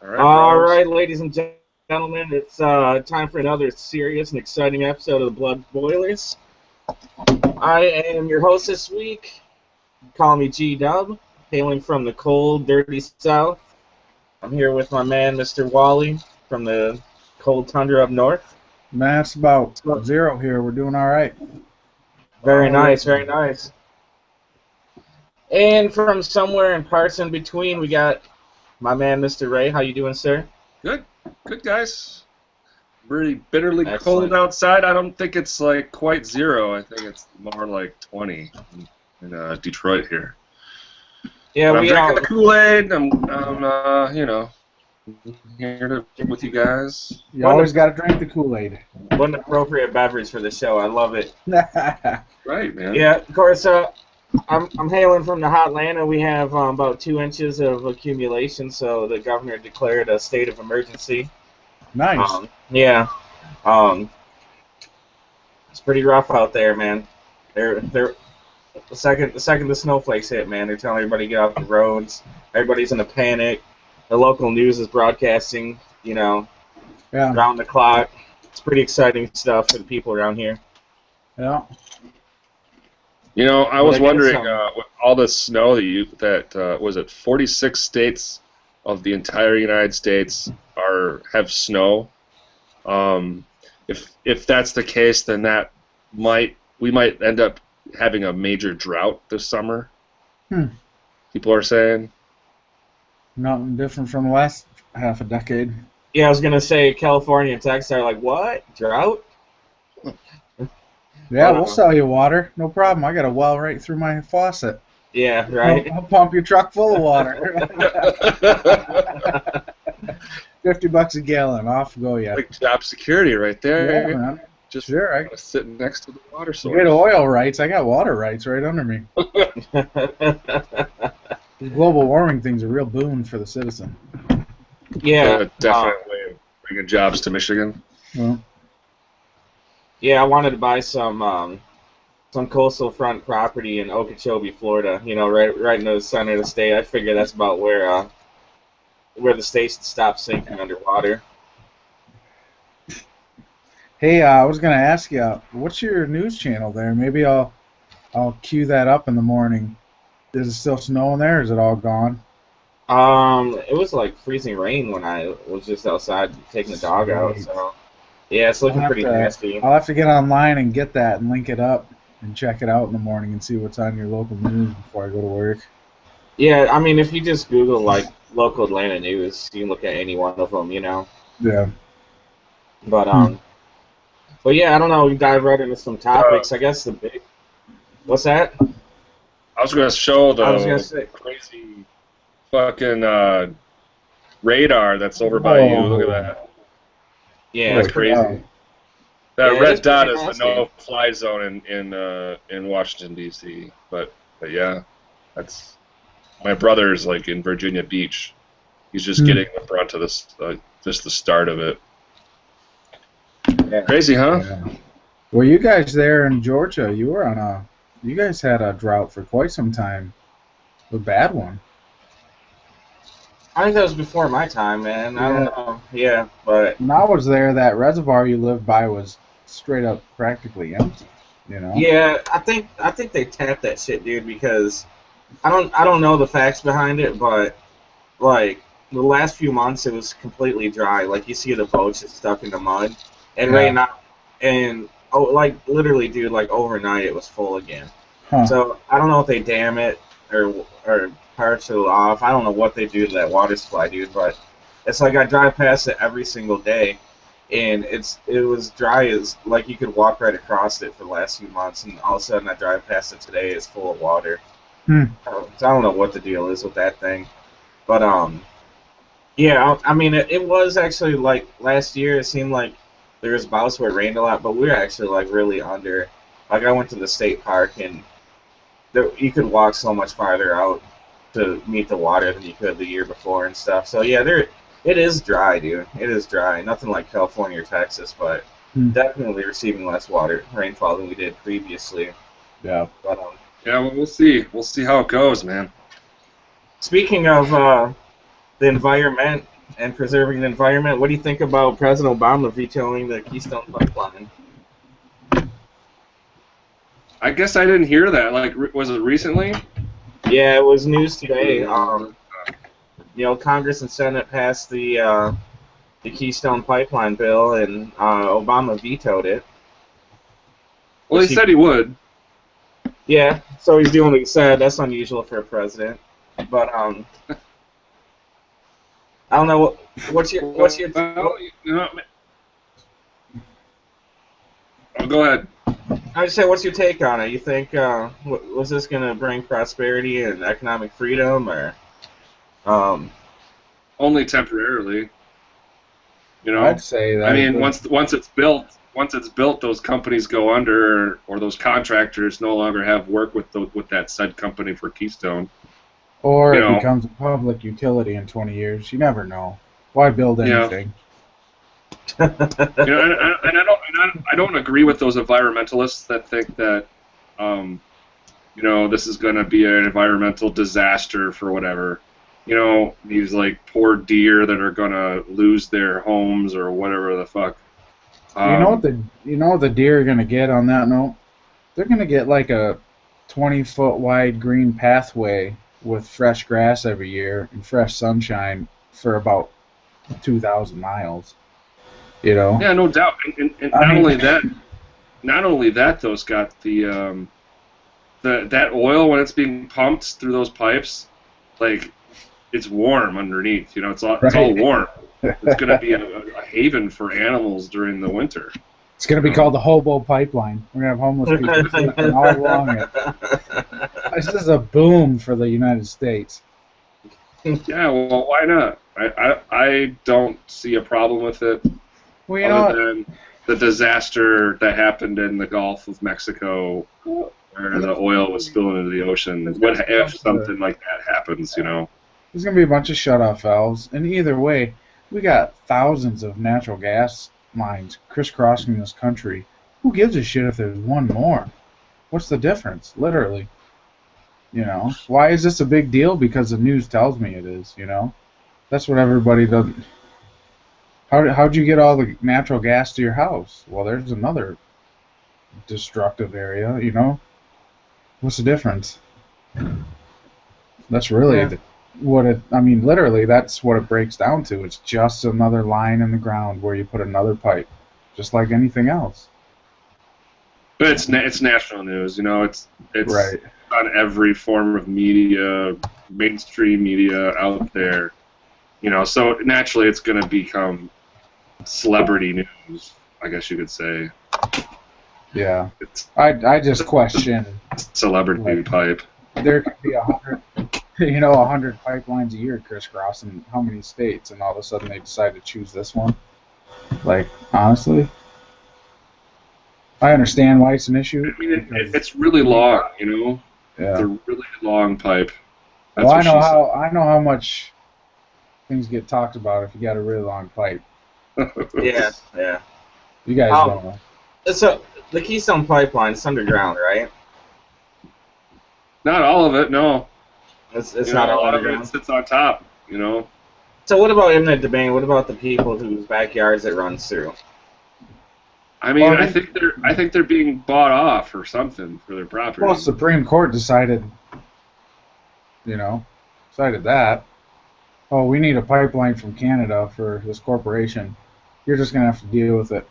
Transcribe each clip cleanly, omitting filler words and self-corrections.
All right, All bros. right, ladies and gentlemen, it's time for another serious and exciting episode of the Blood Boilers. I am your host this week. Call me G Dub, hailing from the cold, dirty South. I'm here with my man, Mr. Wally, from the cold tundra up north. Man, it's about So, zero here. We're doing all right. very Wow. nice, very nice. And from somewhere in parts in between, we got my man, Mr. Ray. How you doing, sir? Good. Good, guys. Really bitterly cold Excellent. outside. I don't think it's like quite zero. I think it's more like 20 in Detroit here. Yeah, But I'm we drinking the Kool-Aid. I'm here with you guys. You what always an, got to drink the Kool-Aid. what an appropriate beverage for the show. I love it. Right, man. Yeah, of course. I'm hailing from the hot Atlanta. We have about 2 inches of accumulation, so the governor declared a state of emergency. Nice. Yeah, um, it's pretty rough out there, man. They're the second the snowflakes hit, man, they're telling everybody to get off the roads. Everybody's in a panic. The local news is broadcasting, Yeah, around the clock. It's pretty exciting stuff for the people around here. yeah. I But was I guess wondering, with all the snow was it 46 states of the entire United States have snow. Um, if that's the case, then we might end up having a major drought this summer. Hmm. People are saying. Nothing different from the last half a decade. yeah, I was gonna say California and Texas are like, what, drought? Yeah, But, we'll sell you water. No problem. I got a well right through my faucet. yeah, right. I'll pump your truck full of water. 50 bucks a gallon. Off go ya. Like job security right there. Yeah, man. Just Sure. I sitting next to the water source. get oil rights. I got water rights right under me. The global warming thing's a real boon for the citizen. Yeah, Definite way of bringing jobs to Michigan. Well, yeah. I wanted to buy some coastal front property in Okeechobee, Florida. Right in the center of the state. I figure that's about where the state stops sinking underwater. hey, I was gonna ask you, what's your news channel there? Maybe I'll cue that up in the morning. Is it still snowing there? Or is it all gone? It was like freezing rain when I was just outside taking the dog out. Sweet. So yeah, it's I'll looking have pretty to nasty. I'll have to get online and get that and link it up and check it out in the morning and see what's on your local news before I go to work. Yeah, I mean, if you just Google like local Atlanta news, you can look at any one of them. Yeah. But Hmm. but yeah, I don't know. We dive right into some Uh, topics. I guess the big. What's that? I was going to show I was gonna the say. crazy fucking radar that's over by you. Look at Whoa. that. Yeah, That's it's pretty. crazy. That Yeah, it is red dot pretty is the nasty. no-fly zone in Washington D.C. But yeah, that's my brother's like in Virginia Beach. He's just Hmm. getting the brunt of this, just the start of it. Yeah. Crazy, huh? Yeah. Well, you guys there in Georgia, you guys had a drought for quite some time. A bad one. I think that was before my time, man. I don't Yeah. know. Yeah, but When I was there, that reservoir you lived by was straight up practically empty. You know? yeah, I think they tapped that shit, dude, because I don't know the facts behind it, but like the last few months it was completely dry. Like you see the boats just stuck in the mud, and right Yeah. now, and oh, like literally, dude, like overnight it was full again. Huh. So I don't know if they dam it or partial off. I don't know what they do to that water supply, dude. But it's like I drive past it every single day, and it was dry as like you could walk right across it for the last few months, and all of a sudden I drive past it today, it's full of water. Hmm. So I don't know what the deal is with that thing, but yeah, I mean it was actually like last year. It seemed like there was bouts where it rained a lot, but we were actually like really under. Like I went to the state park and you could walk so much farther out to meet the water than you could the year before and stuff. So yeah, it is dry, dude. It is dry. Nothing like California or Texas, but Hmm. definitely receiving less water rainfall than we did previously. Yeah. But Yeah, well, we'll see. We'll see how it goes, man. speaking of the environment, and preserving the environment. What do you think about President Obama vetoing the Keystone Pipeline? I guess I didn't hear that. Like, was it recently? Yeah, it was news today. Congress and Senate passed the Keystone Pipeline bill, and Obama vetoed it. Well, he said he would. Yeah, so he's doing what he said. That's unusual for a president. But I don't know. What's your Well, go ahead. I just say, what's your take on it? You think was this going to bring prosperity and economic freedom, or Only temporarily. I'd say that. I mean, once it's built, those companies go under, or those contractors no longer have work with that said company for Keystone. Or it becomes a public utility in 20 years. You never know. Why build anything? And I don't agree with those environmentalists that think that this is going to be an environmental disaster for whatever. These like poor deer that are going to lose their homes or whatever the fuck. You know what the deer are going to get on that note? They're going to get like a 20-foot wide green pathway with fresh grass every year and fresh sunshine for about 2,000 miles. Yeah, no doubt. And not only that, though, Scott, that oil when it's being pumped through those pipes, like it's warm underneath. It's all warm. It's going to be a haven for animals during the winter. It's going to be called the Hobo Pipeline. We're going to have homeless people sleeping all along it. This is a boom for the United States. Yeah, well, why not? I don't see a problem with it. Well, other than the disaster that happened in the Gulf of Mexico, where the oil was spilling into the ocean. What if something like that happens? There's going to be a bunch of shut-off valves, and either way, we got thousands of natural gas lines crisscrossing this country. Who gives a shit if there's one more? What's the difference? Literally. Why is this a big deal? Because the news tells me it is, That's what everybody does. How'd you get all the natural gas to your house? Well, there's another destructive area, What's the difference? That's really literally, that's what it breaks down to. It's just another line in the ground where you put another pipe, just like anything else. But it's national news, It's right on every form of media, mainstream media out there, So naturally, it's going to become celebrity news, I guess you could say. Yeah, I just question celebrity pipe. There could be 100 pipelines a year crisscrossing how many states, and all of a sudden they decide to choose this one. Like, honestly, I understand why it's an issue. I mean, it's really long, Yeah. It's a really long pipe. Well, I know how much things get talked about if you got a really long pipe. Yeah. You guys don't know. So the Keystone Pipeline is underground, right? Not all of it, no. It's not all underground. A lot of it sits on top, So what about eminent domain? What about the people whose backyards it runs through? I mean, I think they're being bought off or something for their property. Well, Supreme Court decided that. Oh, we need a pipeline from Canada for this corporation. You're just gonna have to deal with it.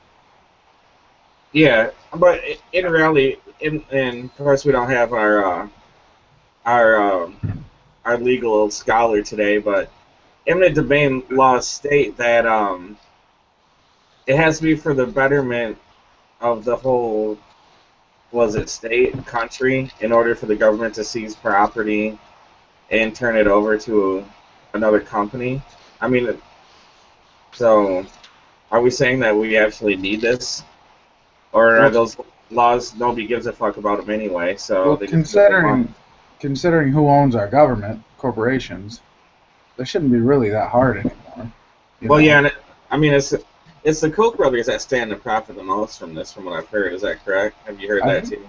Yeah, but in reality, and of course we don't have our legal scholar today, but eminent domain laws state that it has to be for the betterment of the whole, state, country, in order for the government to seize property and turn it over to another company. I mean, so are we saying that we actually need this? Or are those laws, nobody gives a fuck about them anyway? So well, considering who owns our government, corporations, they shouldn't be really that hard anymore. Yeah, and it's the Koch brothers that stand to profit the most from this, from what I've heard. Is that correct? Have you heard that too?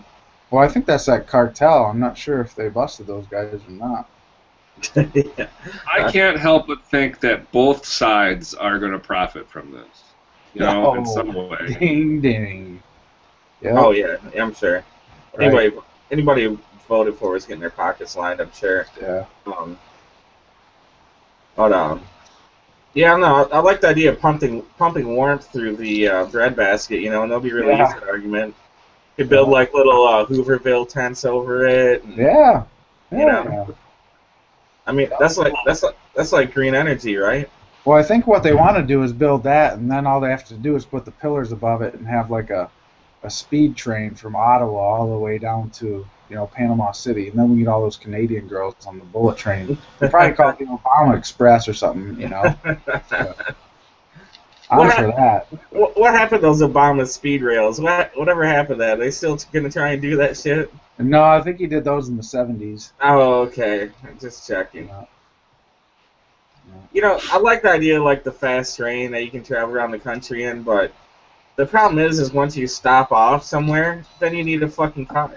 Well, I think that's that cartel. I'm not sure if they busted those guys or not. Yeah. I can't help but think that both sides are going to profit from this, in some way. Ding ding. Yep. Oh yeah, I'm sure. Right. Anybody who voted for is getting their pockets lined, I'm sure. Yeah. Um, but yeah, no, I like the idea of pumping warmth through the breadbasket. Nobody really Yeah. used that argument. You could build like little Hooverville tents over it. And, Yeah. You know. Yeah. I mean, that's like green energy, right? Well, I think what they want to do is build that, and then all they have to do is put the pillars above it and have like a speed train from Ottawa all the way down to Panama City, and then we get all those Canadian girls on the bullet train. They probably call it the Obama Express or something, I'm for that. What happened to those Obama speed rails? Whatever happened to that? Are they still gonna try and do that shit? No, I think he did those in the 70s. Oh, okay. Just checking. Yeah. I like the idea of like the fast train that you can travel around the country in, but the problem is once you stop off somewhere, then you need a fucking car.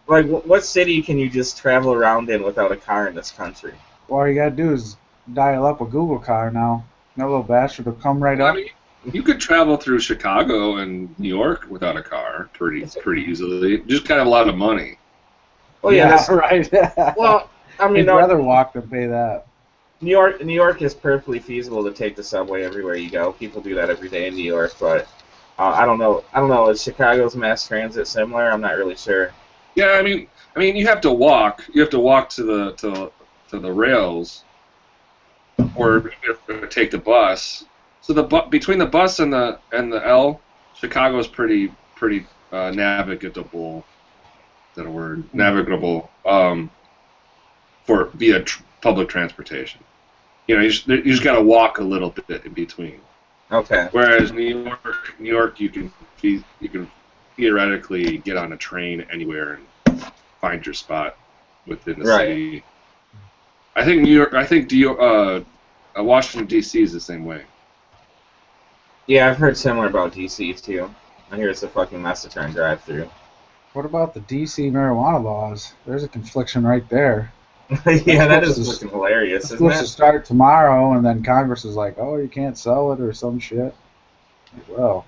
Like, what city can you just travel around in without a car in this country? Well, all you gotta do is dial up a Google car now. That little bastard will come right up. I mean, you could travel through Chicago and New York without a car pretty easily. Just kind of a lot of money. Well, yeah, Yeah, right. well, I mean, I'd rather walk than pay that. New York is perfectly feasible to take the subway everywhere you go. People do that every day in New York, but I don't know. Is Chicago's mass transit similar? I'm not really sure. Yeah, I mean, you have to walk. You have to walk to the rails, or you have to take the bus. So between the bus and the L, Chicago's pretty navigable. Is that a word? Navigable for via public transportation. You just got to walk a little bit in between. Okay. Whereas New York, you can theoretically get on a train anywhere and find your spot within the city. I think Washington D.C. is the same way. Yeah, I've heard similar about D.C. too. I hear it's a fucking mess to try and drive through. What about the D.C. marijuana laws? There's a confliction right there. Yeah, that is fucking hilarious, It's isn't supposed it? to start tomorrow, and then Congress is like, "Oh, you can't sell it" or some shit. Well,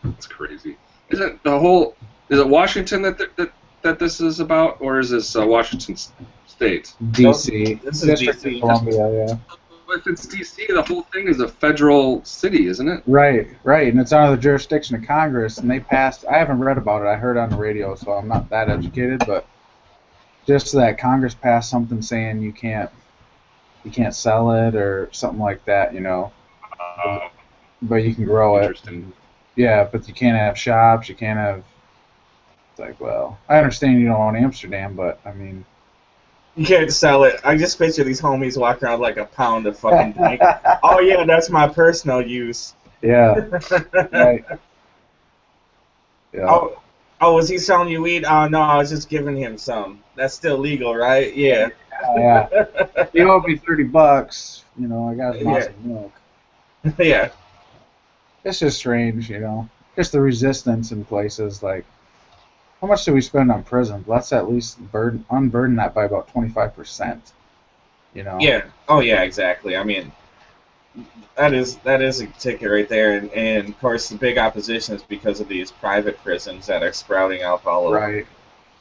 That's crazy. Is it Washington that this is about, or is this Washington State? D.C. This is District D.C. of Columbia, yeah. If it's D.C., the whole thing is a federal city, isn't it? Right, and it's under the jurisdiction of Congress, and they passed. I haven't read about it. I heard on the radio, so I'm not that educated, but just that Congress passed something saying you can't sell it or something like that, but you can grow it. Interesting. Yeah, but you can't have shops. You can't have. It's like, well, I understand you don't own Amsterdam, but I mean. You can't sell it. I just picture these homies walking around like a pound of fucking dank. Oh yeah, that's my personal use. Yeah. Right. Yeah. Oh, was he selling you weed? Oh no, I was just giving him some. That's still legal, right? Yeah. Yeah. He owed me $30. I got him lots of milk. Yeah. It's just strange, Just the resistance in places like. How much do we spend on prisons? Let's at least unburden that by about 25%. Yeah. Oh yeah, exactly. I mean, that is a ticket right there, and of course the big opposition is because of these private prisons that are sprouting up all over. Right.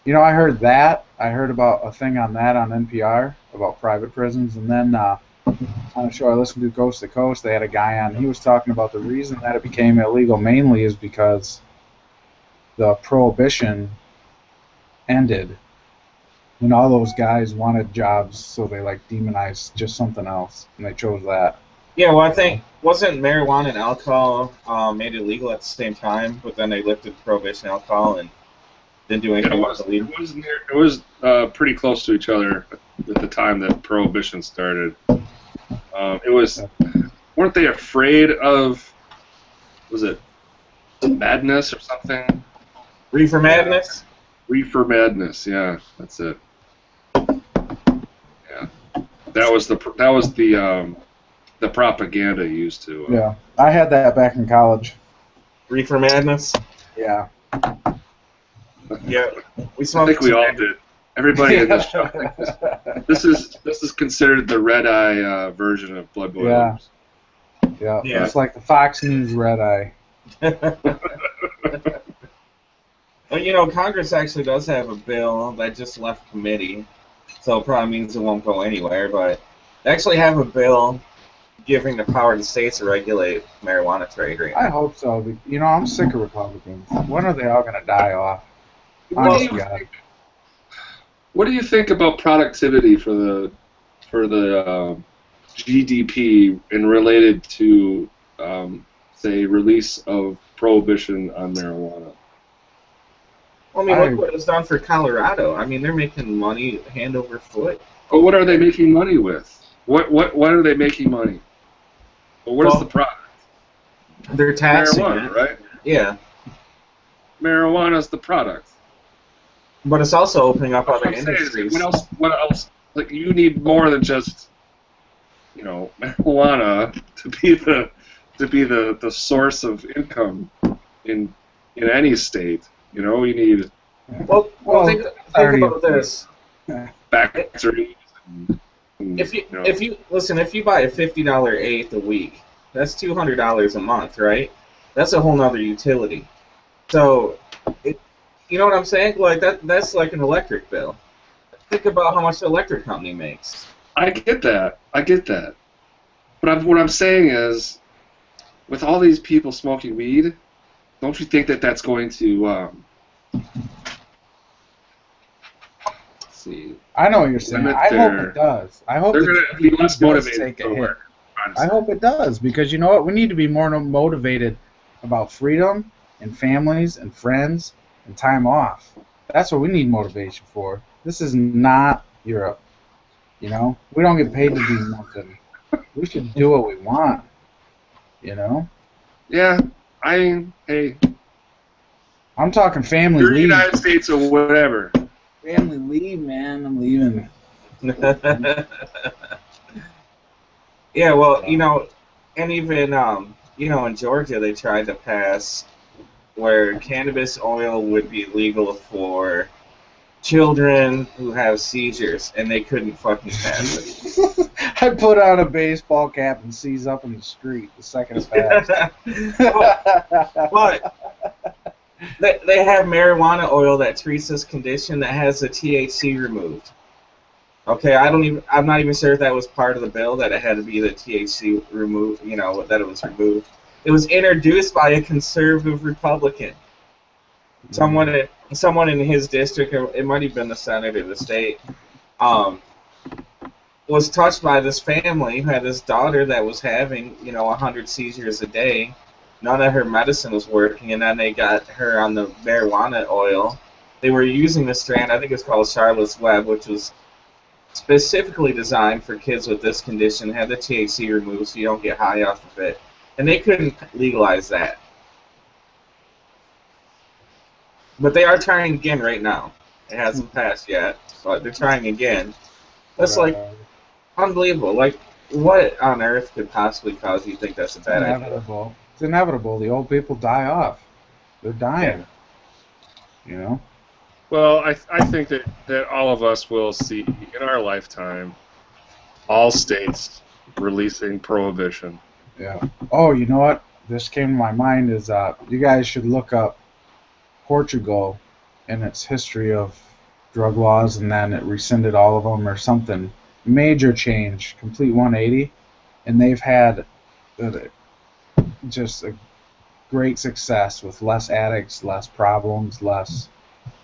I heard that. I heard about a thing on that on NPR about private prisons, and then on a show I listened to, Coast to Coast, they had a guy on. He was talking about the reason that it became illegal mainly is because the prohibition ended, and all those guys wanted jobs, so they demonized just something else, and they chose that. Yeah, well, I think wasn't marijuana and alcohol made illegal at the same time, but then they lifted prohibition alcohol and didn't do anything about the legal. It was pretty close to each other at the time that prohibition started. Weren't they afraid of? Was it madness or something? Reefer madness. Reefer madness, yeah, that's it. Yeah, that was the propaganda used to. Yeah, I had that back in college. Reefer madness. Yeah. Yeah, we I smoked. think we all did. Everybody in this show. This is considered the red eye version of Blood Boilers. Yeah. Yeah. It's like the Fox News red eye. Well, you know, Congress actually does have a bill that just left committee, so it probably means it won't go anywhere, but they actually have a bill giving the power to states to regulate marijuana trade right I now. hope so. You know, I'm sick of Republicans. When are they all going to die off? What do Honest you to God. think- What do you think about productivity for the GDP and related to say release of prohibition on marijuana? I mean, look what it's done for Colorado. I mean, they're making money hand over foot. But what are they making money with? What are they making money? Well, what is the product? They're taxing Marijuana, it. right? Yeah, Marijuana is the product. but it's also opening up That's other what I'm saying, is industries. What else? What else? Like, you need more than just, you know, marijuana to be the source of income in any state. You know, you need Well, Well, think already about this. factories. And, If you know, if you listen, if you buy a $50 eighth a week, that's $200 a month, right? That's a whole nother utility. So, you know what I'm saying? Like that's like an electric bill. Think about how much the electric company makes. I get that. But what I'm saying is, with all these people smoking weed, don't you think that that's going to let's see? I know what you're saying. Limit I hope their- it does. I hope They're the going to be less does motivated take to a hit. work. I hope it does, because you know what? We need to be more motivated about freedom and families and friends and time off. That's what we need motivation for. This is not Europe. You know? We don't get paid to do nothing. We should do what we want. You know? Yeah, I mean, hey, I'm talking family you're the leave. United States or whatever. Family leave, man. I'm leaving. Yeah, well, you know, and even you know, in Georgia they tried to pass where cannabis oil would be legal for children who have seizures, and they couldn't fucking pass it. I put on a baseball cap and seize up in the street the second it passed. But they have marijuana oil that treats this condition that has the THC removed. Okay, I'm not even sure if that was part of the bill, that it had to be the THC removed, you know, that it was removed. It was introduced by a conservative Republican. Someone in his district, or it might have been the Senate or the state, was touched by this family who had this daughter that was having, you know, 100 seizures a day. None of her medicine was working, and then they got her on the marijuana oil. They were using the strand, I think it's called Charlotte's Web, which was specifically designed for kids with this condition, had the THC removed so you don't get high off of it. And they couldn't legalize that. But they are trying again right now. It hasn't passed yet, but they're trying again. That's like unbelievable. Like, what on earth could possibly cause you to think that's a bad idea? inevitable. It's inevitable. The old people die off. They're dying. You know? Well, I think that all of us will see in our lifetime all states releasing prohibition. Yeah. Oh, you know what? This came to my mind is you guys should look up Portugal and its history of drug laws, and then it rescinded all of them or something. Major change, complete 180, and they've had just a great success with less addicts, less problems, less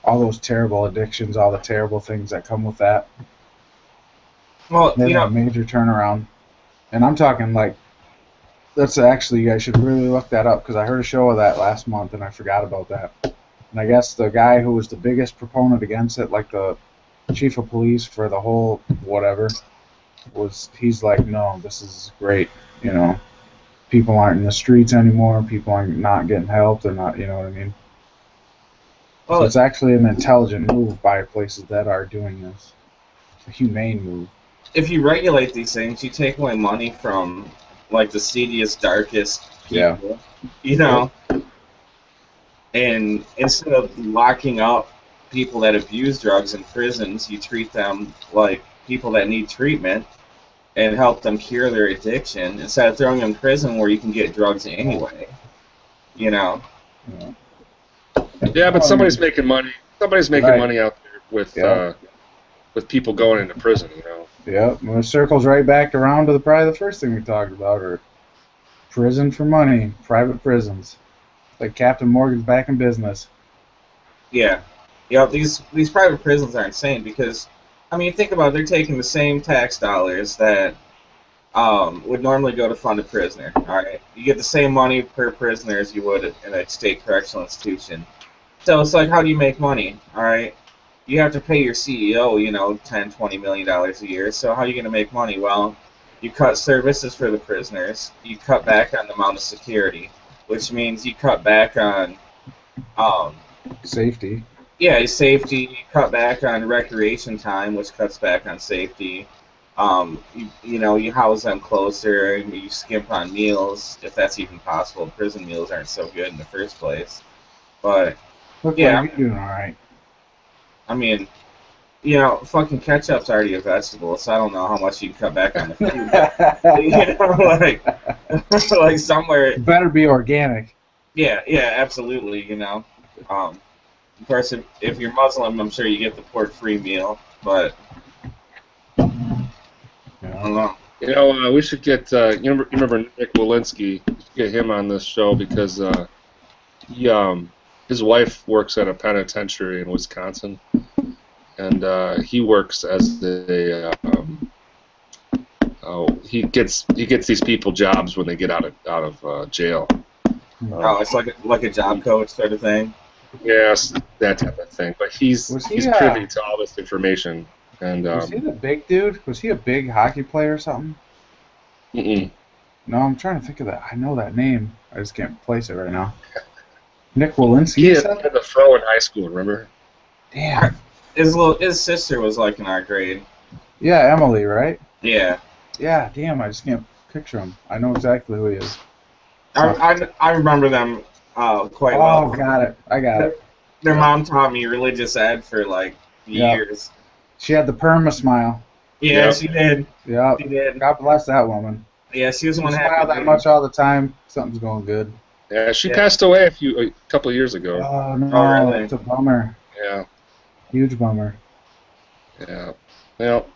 all those terrible addictions, all the terrible things that come with that. Well, They you had a know, major turnaround, and I'm talking like that's actually, you guys should really look that up, because I heard a show of that last month and I forgot about that. And I guess the guy who was the biggest proponent against it, like the chief of police for the whole whatever, he's like, no, this is great. You know, people aren't in the streets anymore. People aren't not getting help. They're not, you know what I mean? So well, it's actually an intelligent move by places that are doing this. It's a humane move. if you regulate these things, you take away money from like the seediest, darkest people. Yeah. You know, and instead of locking up people that abuse drugs in prisons, you treat them like people that need treatment and help them cure their addiction instead of throwing them in prison where you can get drugs anyway. You know? Yeah. Yeah, but Well, I somebody's mean, making money. Somebody's making right. money out there Yeah. with people going into prison. You know. Yep. Well, it circles right back around to probably the first thing we talked about, or prison for money, private prisons. Like Captain Morgan's back in business. Yeah. Yeah, these private prisons are insane because, I mean, think about it, they're taking the same tax dollars that would normally go to fund a prisoner. All right, you get the same money per prisoner as you would in a state correctional institution. So it's like, how do you make money? All right, you have to pay your CEO, you know, $10-20 million a year. So how are you going to make money? Well, you cut services for the prisoners. You cut back on the amount of security, which means you cut back on Safety. yeah, safety. You cut back on recreation time, which cuts back on safety. You know, you house them closer, and you skimp on meals, if that's even possible. Prison meals aren't so good in the first place. But, Look yeah, like you're doing all right. I mean, you know, fucking ketchup's already a vegetable, so I don't know how much you can cut back on the food. But, you know, like somewhere. Better be organic. Yeah, absolutely, you know. Of course, if you're Muslim, I'm sure you get the pork-free meal, but I don't know. You know, we should get you remember Nick Walensky. We should get him on this show because he his wife works at a penitentiary in Wisconsin, and he works as a he gets these people jobs when they get out of jail. Oh, it's like a job coach sort of thing. Yes, that type of thing. But he's privy to all this information. And was he the big dude? Was he a big hockey player or something? Mm-mm. No, I'm trying to think of that. I know that name. I just can't place it right now. Nick Walensky. He had the throw in high school. Remember? Damn. His sister was like in our grade. Yeah, Emily, right? Yeah. Yeah. Damn, I just can't picture him. I know exactly who he is. I remember them quite well. Oh, got it. I got it. Their mom taught me religious ed for like years. She had the perma smile. Yeah, Yep. She did. Yeah. She did. God bless that woman. Yeah, she was the one smile that much all the time. Something's going good. Yeah, she passed away a couple of years ago. Oh no, Oh, really? it's a bummer. Yeah. Huge bummer. Yeah. Well,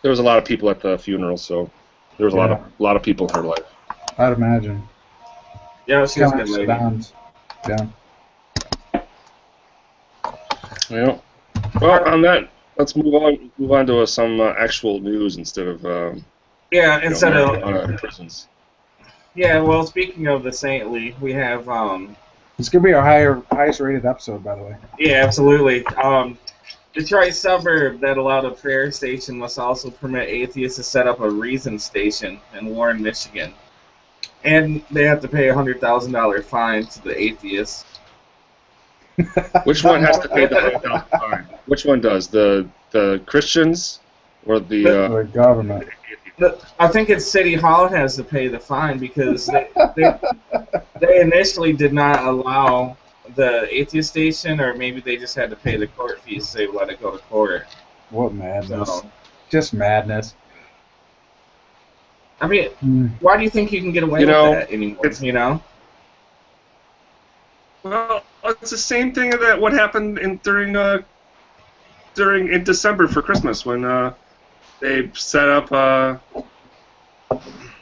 there was a lot of people at the funeral, so there was a lot of people in her life. I'd imagine. Yeah, she was a good lady. Yeah. Yeah. Well, on that, let's move on to some actual news instead of Instead of prisons. Yeah, well, speaking of the saintly, we have It's gonna be our highest rated episode, by the way. Yeah, absolutely. Detroit suburb that allowed a prayer station must also permit atheists to set up a reason station in Warren, Michigan. And they have to pay a $100,000 fine to the atheists. Which one has to pay the $100,000 fine? Which one does? The Christians or The government. I think it's City Hall has to pay the fine because they initially did not allow the atheist station, or maybe they just had to pay the court fees so they let it go to court. What madness. So, Just madness. I mean, why do you think you can get away with that anymore? You know? Well, it's the same thing that what happened during in December for Christmas when they set up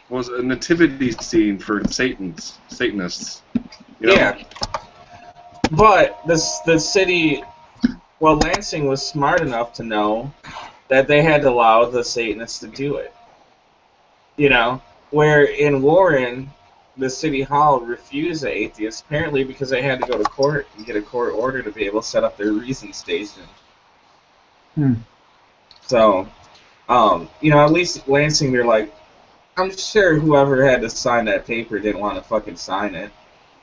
was a nativity scene for Satanists. You know? Yeah. But the city, well, Lansing was smart enough to know that they had to allow the Satanists to do it. You know, where in Warren, the city hall refused the atheists, apparently because they had to go to court and get a court order to be able to set up their reason station. So, you know, at least Lansing, they're like, I'm sure whoever had to sign that paper didn't want to fucking sign it.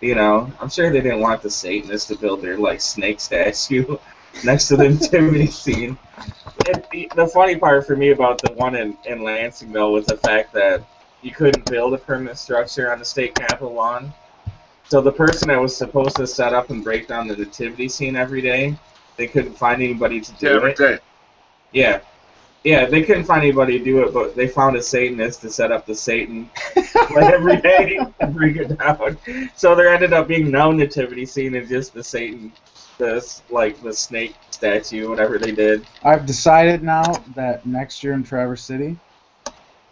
You know, I'm sure they didn't want the Satanists to build their, like, snake statue next to the nativity scene. The funny part for me about the one in Lansing, though, was the fact that you couldn't build a permanent structure on the state capitol lawn. So the person that was supposed to set up and break down the nativity scene every day, they couldn't find anybody to do every it. day. Yeah. Yeah, they couldn't find anybody to do it, but they found a Satanist to set up the Satan like every day and bring it down. So there ended up being no nativity scene and just the Satan, the snake statue, whatever they did. I've decided now that next year in Traverse City,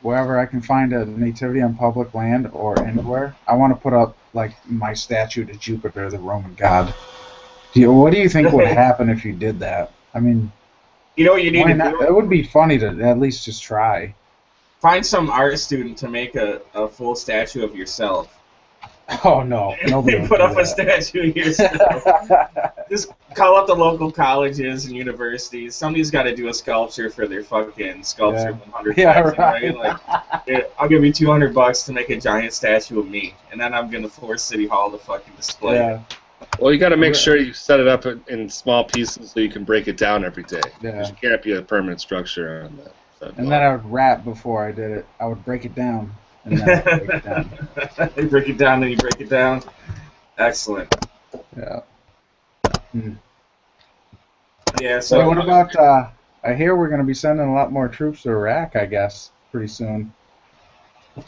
wherever I can find a nativity on public land or anywhere, I want to put up like my statue to Jupiter, the Roman god. What do you think would happen if you did that? I mean, you know what you need to do? It would be funny to at least just try. Find some art student to make a full statue of yourself. Oh no, nobody put up a statue of yourself. Just call up the local colleges and universities. Somebody's got to do a sculpture for their fucking sculpture 100. Yeah, right. Like, yeah, I'll give you $200 to make a giant statue of me, and then I'm gonna force City Hall to fucking display it. Well, you got to make sure you set it up in small pieces so you can break it down every day. Yeah. It can't be a permanent structure on that. And then I would rap before I did it. I would break it down. And then I'd break it down. You break it down, and you break it down. Excellent. Yeah. Yeah. So what about? I hear we're going to be sending a lot more troops to Iraq. I guess pretty soon.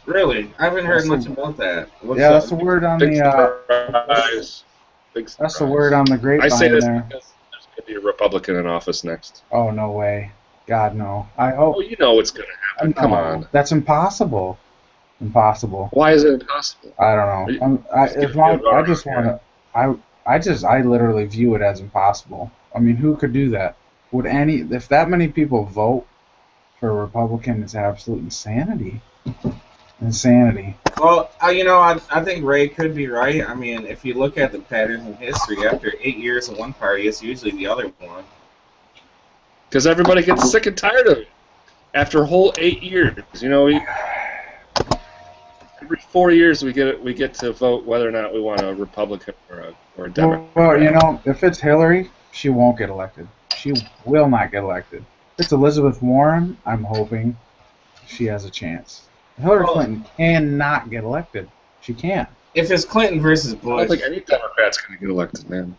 Really, I haven't heard much about that. That's the word on Big the. surprise. Big surprise. That's the word on the grapevine. I say this there. because there's going to be a Republican in office next. Oh no way! God no! I hope. Oh, you know what's going to happen. No, Come on. That's impossible. Impossible. Why is it impossible? I don't know. I just want to. I literally view it as impossible. I mean, who could do that? If that many people vote for a Republican, it's absolute insanity. Insanity. Well, I think Ray could be right. I mean, if you look at the patterns in history, after 8 years of one party, it's usually the other one. Because everybody gets sick and tired of it. After a whole 8 years, every 4 years we get to vote whether or not we want a Republican or a Democrat. Well, if it's Hillary, she won't get elected. She will not get elected. If it's Elizabeth Warren, I'm hoping she has a chance. Hillary Clinton cannot get elected. She can't. If it's Clinton versus Bush, I don't think any Democrat's going to get elected, man.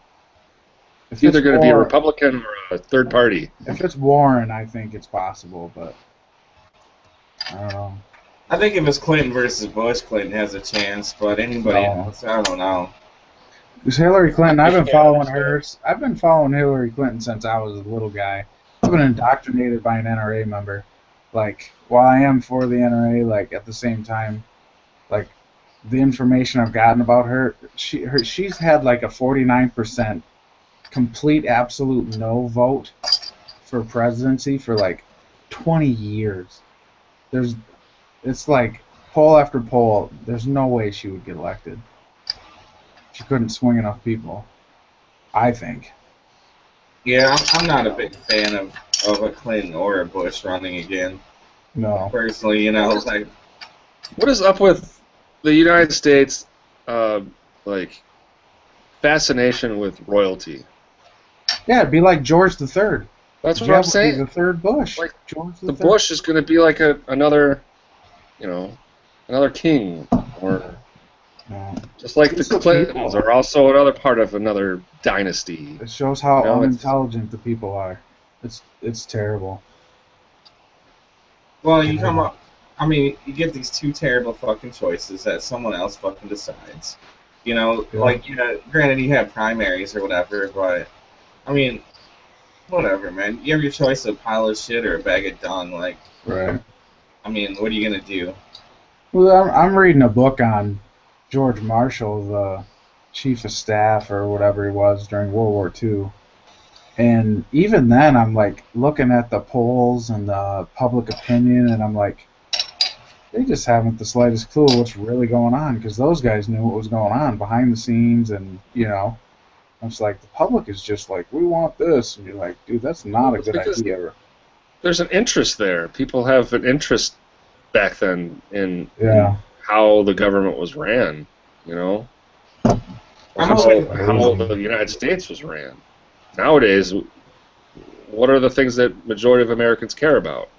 It's either going to be a Republican or a third party. If it's Warren, I think it's possible, but I don't know. I think if it's Clinton versus Bush, Clinton has a chance, but anybody else, I don't know. Because Hillary Clinton, I've been following her. I've been following Hillary Clinton since I was a little guy. I've been indoctrinated by an NRA member. Like, while I am for the NRA, like at the same time, like the information I've gotten about her, she's had like a 49% complete absolute no vote for presidency for like 20 years. It's like poll after poll. There's no way she would get elected. She couldn't swing enough people, I think. Yeah, I'm not a big fan of a Clinton or a Bush running again. No. Personally, like. What is up with the United States, fascination with royalty? Yeah, it'd be like George III. That's what I'm saying. The third Bush. Like George the Bush is going to be like another king, or just like the Clintons are also another part of another dynasty. It shows how unintelligent the people are. It's terrible. Well, you come up. I mean, you get these two terrible fucking choices that someone else fucking decides. Granted you have primaries or whatever, but I mean, whatever, man. You have your choice of a pile of shit or a bag of dung. Like, right. I mean, what are you gonna do? Well, I'm reading a book on George Marshall, the chief of staff or whatever he was during World War II. And even then, I'm like looking at the polls and the public opinion, and I'm like, they just haven't the slightest clue what's really going on, because those guys knew what was going on behind the scenes, and it's like the public is just like, we want this, and you're like, dude, that's not a good idea. There's an interest there. People have an interest back then in how the government was ran, how the United States was ran. Nowadays, what are the things that majority of Americans care about?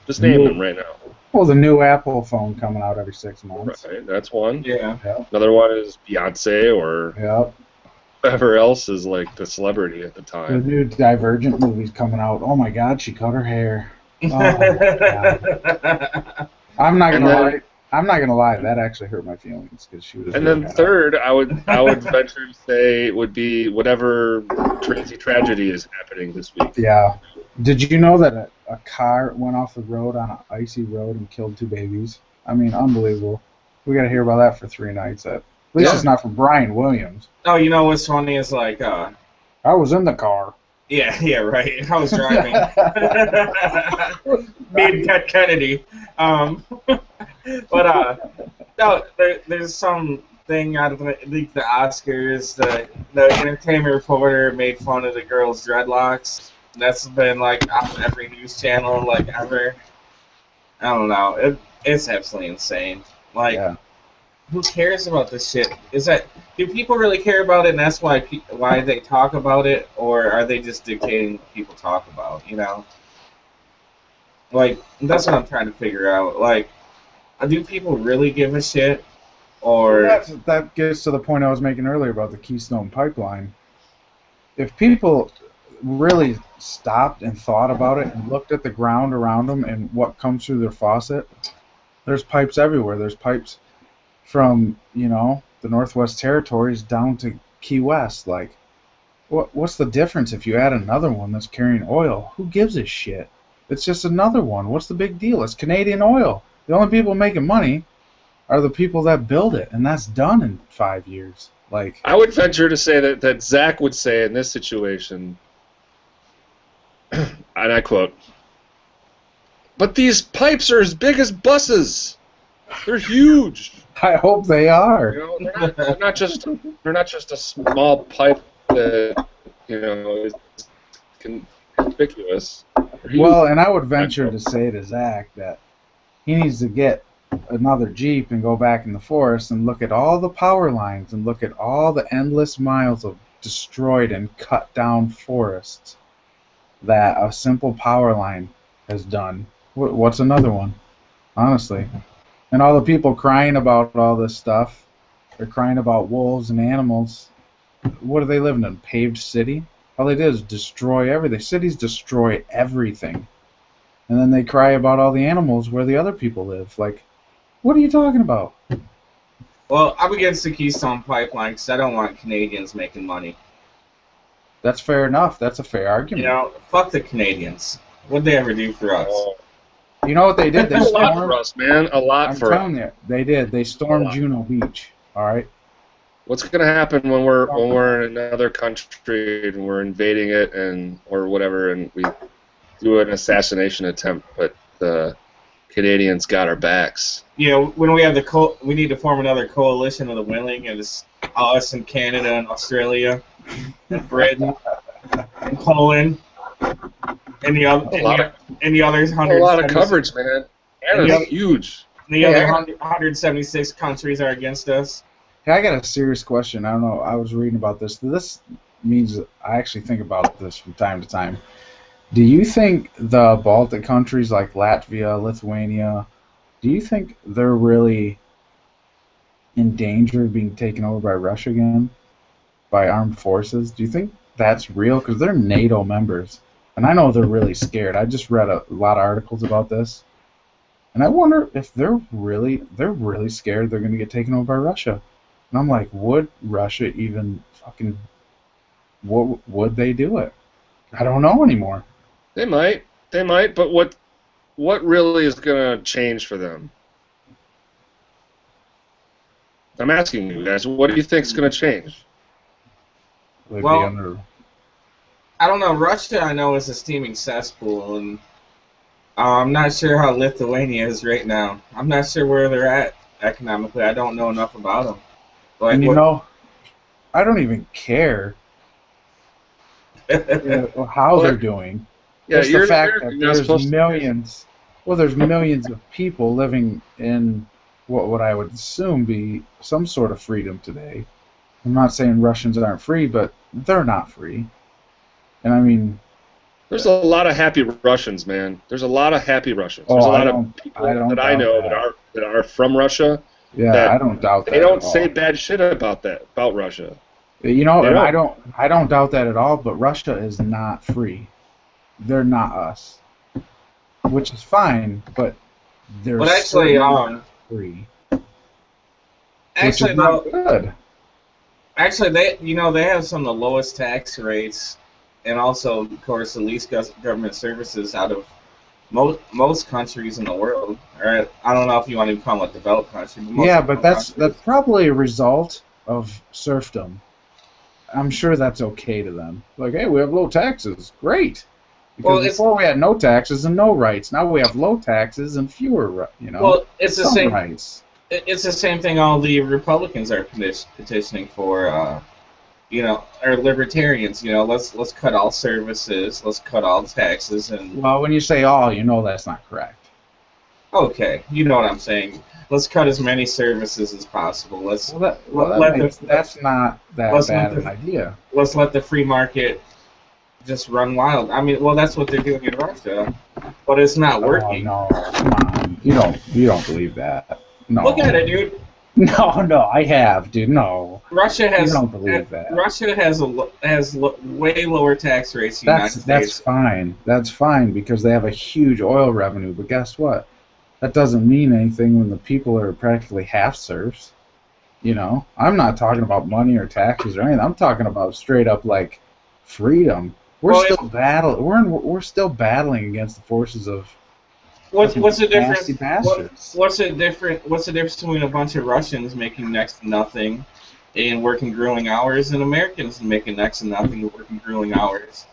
Just name them right now. Well, the new Apple phone coming out every 6 months. Right, that's one. Yeah. Yep. Another one is Beyonce or Yep. whoever else is like the celebrity at the The time. new Divergent movie's coming out. Oh my God, she cut her hair. Oh my God. I'm not gonna lie. I'm not gonna lie. That actually hurt my feelings because she was. And really then hot. third, I would venture to say would be whatever crazy tragedy is happening this week. Yeah. Did you know that a car went off the road on an icy road and killed 2 babies? I mean, unbelievable. We got to hear about that for 3 nights. At least Yeah. it's not for Brian Williams. Oh, you know what's funny is like, I was in the car. yeah, right. I was driving. Me and Ted Kennedy. But no, there's some thing out of the Oscars. The Entertainment Reporter made fun of the girl's dreadlocks. That's been like on every news channel like ever. I don't know. It's absolutely insane. Like, Yeah. who cares about this shit? Do people really care about it, and that's why they talk about it, or are they just dictating what people talk about? You know, like that's what I'm trying to figure out. Like, do people really give a shit, or That gets to the point I was making earlier about the Keystone Pipeline. If people really stopped and thought about it and looked at the ground around them and what comes through their faucet, there's pipes everywhere. There's pipes from, the Northwest Territories down to Key West. Like, what's the difference if you add another one that's carrying oil? Who gives a shit? It's just another one. What's the big deal? It's Canadian oil. The only people making money are the people that build it, and that's done in 5 years. Like, I would venture to say that Zach would say in this situation, and I quote, "But these pipes are as big as buses. They're huge. I hope they are. They're not just a small pipe that is conspicuous. They're huge." Well, and I would venture to say to Zach that he needs to get another Jeep and go back in the forest and look at all the power lines and look at all the endless miles of destroyed and cut down forests that a simple power line has done. What's another one? Honestly. And all the people crying about all this stuff, they're crying about wolves and animals. What do they live in? A paved city? All they did is destroy everything. Cities destroy everything. And then they cry about all the animals where the other people live. Like, what are you talking about? Well, I'm against the Keystone Pipeline because I don't want Canadians making money. That's fair enough. That's a fair argument. Fuck the Canadians. What'd they ever do for us? You know what they did? They A lot for stormed. us, man. A lot I'm for us. telling you, they did. They stormed A lot. Juno Beach. All right. What's going to happen when we're in another country and we're invading it or whatever, and we do an assassination attempt, but the Canadians got our backs? Yeah, when we have we need to form another coalition of the willing, and it's us and Canada and Australia and Britain and Poland and the other others A lot of coverage, man. Canada's Yeah. huge. The other 176 countries are against us. Hey, I got a serious question. I don't know. I was reading about this. This means I actually think about this from time to time. Do you think the Baltic countries like Latvia, Lithuania, do you think they're really in danger of being taken over by Russia again? By armed forces? Do you think that's real? Because they're NATO members. And I know they're really scared. I just read a lot of articles about this. And I wonder if they're really scared they're going to get taken over by Russia. And I'm like, would Russia even fucking, would they do it? I don't know anymore. They might, but what really is going to change for them? I'm asking you guys, what do you think is going to change? They'd Well, be under, I don't know. Russia, I know, is a steaming cesspool, and I'm not sure how Lithuania is right now. I'm not sure where they're at economically. I don't know enough about them. Like, and I don't even care how they're doing. Yeah, Just the fact that there's millions. Well, there's millions of people living in what I would assume be some sort of freedom today. I'm not saying Russians aren't free, but they're not free. And I mean, There's a lot of happy Russians, man. There's a lot of happy Russians. Oh, There's a lot I of people don't that I doubt know that. that are from Russia. Yeah, that I don't doubt that. They don't at all. say bad shit about Russia. You know, They and don't. I don't doubt that at all. But Russia is not free. They're not us, which is fine. But they're But actually, certainly not free, which actually, is not no, good. actually, they have some of the lowest tax rates, and also, of course, the least government services out of most countries in the world. Or I don't know if you want to call it a developed country. But most Yeah, but developed that's probably a result of serfdom. I'm sure that's okay to them. Like, hey, we have low taxes. Great. Because Well, it's- before we had no taxes and no rights. Now we have low taxes and fewer, Well, it's the some same. rights. It's the same thing all the Republicans are petitioning for. Or libertarians. Let's cut all services. Let's cut all taxes. And Well, when you say all, you know that's not correct. okay, you know what I'm saying. Let's cut as many services as possible. That's not that let's bad let of an idea. Let's let the free market just run wild. I mean, well, that's what they're doing in Russia, but it's not working. Oh, no, come on. You don't believe that. No. Look at it, dude. No, I have, dude. No. Russia has. You don't believe that. Russia has way lower tax rates than the United That's States. fine. That's fine because they have a huge oil revenue. But guess what? That doesn't mean anything when the people are practically half serfs. You know, I'm not talking about money or taxes or anything. I'm talking about straight up like freedom. We're still battling against the forces of What's the difference? nasty bastards. What's the difference between a bunch of Russians making next to nothing and working grueling hours and Americans making next to nothing and working grueling hours?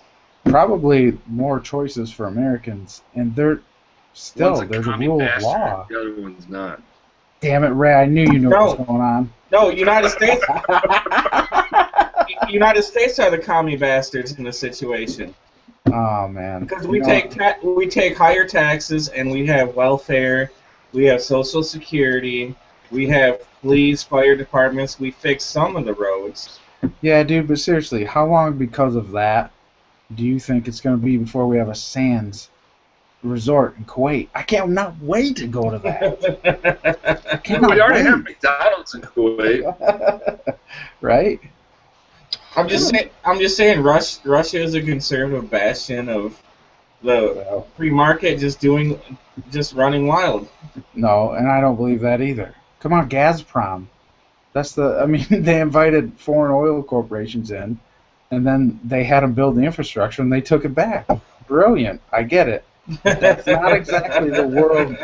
Probably more choices for Americans, and there's a commie rule of bastard, law. The other one's not. Damn it, Ray! I knew you knew what was going on. No, United States. United States are the commie bastards in this situation Oh man. because we take higher taxes and we have welfare, we have Social Security, we have police, fire departments. We fix some of the roads. Yeah, dude, but seriously, how long because of that do you think it's going to be before we have a Sands resort in Kuwait? I cannot wait to go to that. We already have McDonald's in Kuwait. Right? I'm just saying. Russia is a conservative bastion of the Well, free market, just running wild. no, and I don't believe that either. Come on, Gazprom. They invited foreign oil corporations in, and then they had them build the infrastructure, and they took it back. Brilliant. I get it. That's not exactly the world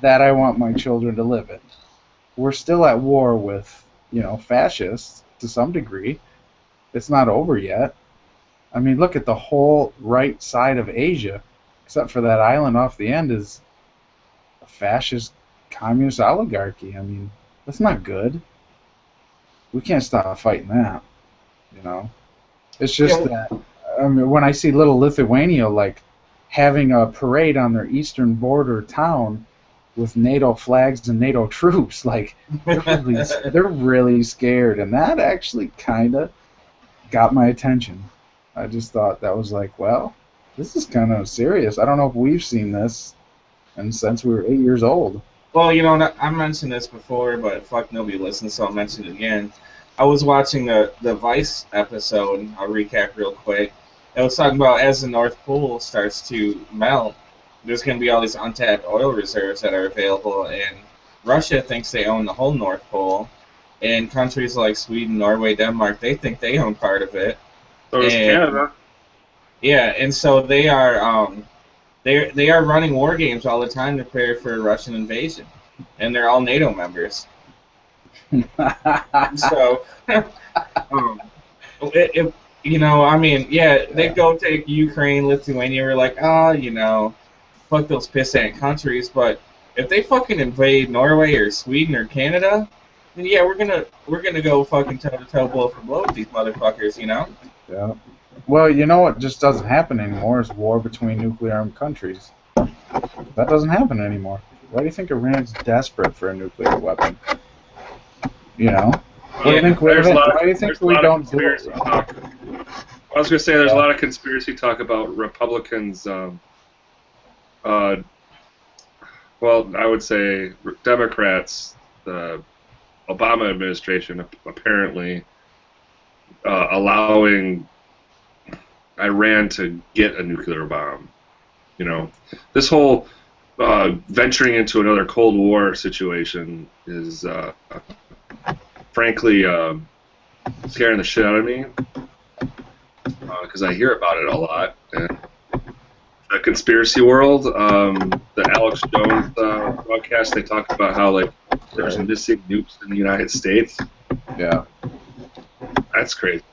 that I want my children to live in. We're still at war with, fascists to some degree. It's not over yet. I mean, look at the whole right side of Asia, except for that island off the end, is a fascist communist oligarchy. I mean, that's not good. We can't stop fighting that, It's just that, when I see little Lithuania, like, having a parade on their eastern border town with NATO flags and NATO troops, like, they're really scared, and that actually kind of got my attention. I just thought that was like, well, this is kind of serious. I don't know if we've seen this since we were 8 years old. Well, I mentioned this before, but fuck, nobody listens, so I'll mention it again. I was watching the Vice episode. I'll recap real quick. It was talking about as the North Pole starts to melt, there's going to be all these untapped oil reserves that are available, and Russia thinks they own the whole North Pole, and countries like Sweden, Norway, Denmark, they think they own part of it. So does Canada. Yeah, and so they are they are running war games all the time to prepare for a Russian invasion, and they're all NATO members. So, they go take Ukraine, Lithuania. We're like, fuck those pissant countries. But if they fucking invade Norway or Sweden or Canada, then yeah, we're gonna go fucking toe to toe, blow for blow with these motherfuckers. Yeah. Well, you know what just doesn't happen anymore is war between nuclear-armed countries. That doesn't happen anymore. Why do you think Iran's desperate for a nuclear weapon? Why do you think we don't do it? I was going to say there's a lot of conspiracy talk about Republicans. Well, I would say Democrats, the Obama administration, apparently allowing Iran to get a nuclear bomb. You know, this whole venturing into another Cold War situation is, frankly, scaring the shit out of me because I hear about it a lot. And the conspiracy world, the Alex Jones broadcast, they talked about how like there's missing nukes in the United States. Yeah. That's crazy.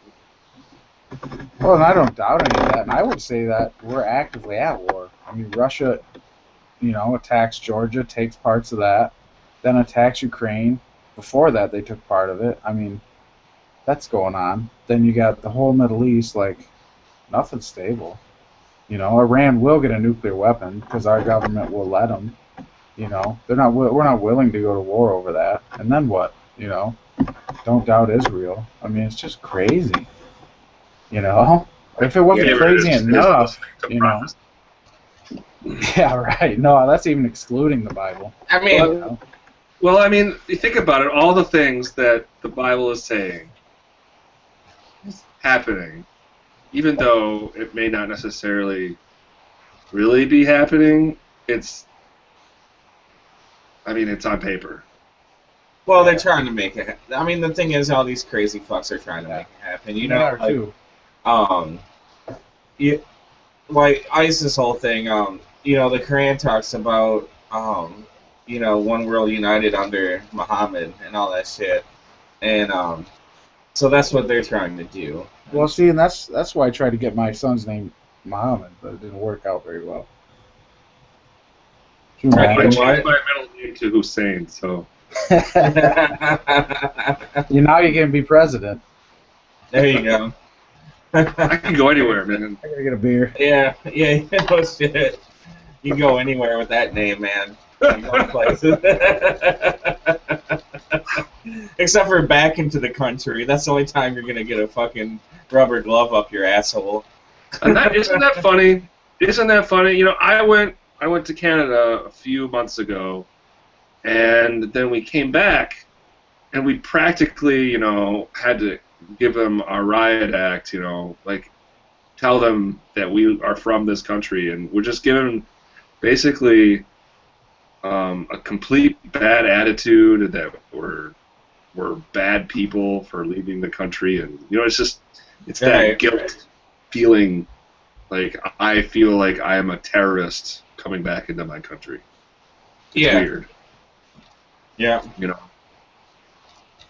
Well, and I don't doubt any of that. And I would say that we're actively at war. I mean, Russia, attacks Georgia, takes parts of that, then attacks Ukraine. Before that, they took part of it. I mean, that's going on. Then you got the whole Middle East, like, nothing's stable. Iran will get a nuclear weapon because our government will let them. We're not willing to go to war over that. And then what? Don't doubt Israel. I mean, it's just crazy. If it wasn't crazy enough, Yeah, right. No, that's even excluding the Bible. I mean, well, I mean, you think about it. All the things that the Bible is saying is happening, even though it may not necessarily really be happening. It's on paper. Well, they're trying to make it. I mean, the thing is, all these crazy fucks are trying to make it happen. Like ISIS whole thing. The Quran talks about, one world united under Muhammad and all that shit, and so that's what they're trying to do. Well, see, and that's why I tried to get my son's name Muhammad, but it didn't work out very well. I changed my middle name to Hussein, so. Now you can be president. There you go. I can go anywhere, man. I gotta get a beer. Yeah, no shit. You can go anywhere with that name, man. You can go places. Except for back into the country. That's the only time you're gonna get a fucking rubber glove up your asshole. And isn't that funny? Isn't that funny? I went to Canada a few months ago, and then we came back, and we practically, had to give them our riot act, like tell them that we are from this country, and we're just given basically a complete bad attitude that we're bad people for leaving the country, and it's that guilt feeling, like I feel like I am a terrorist coming back into my country. It's weird. Yeah.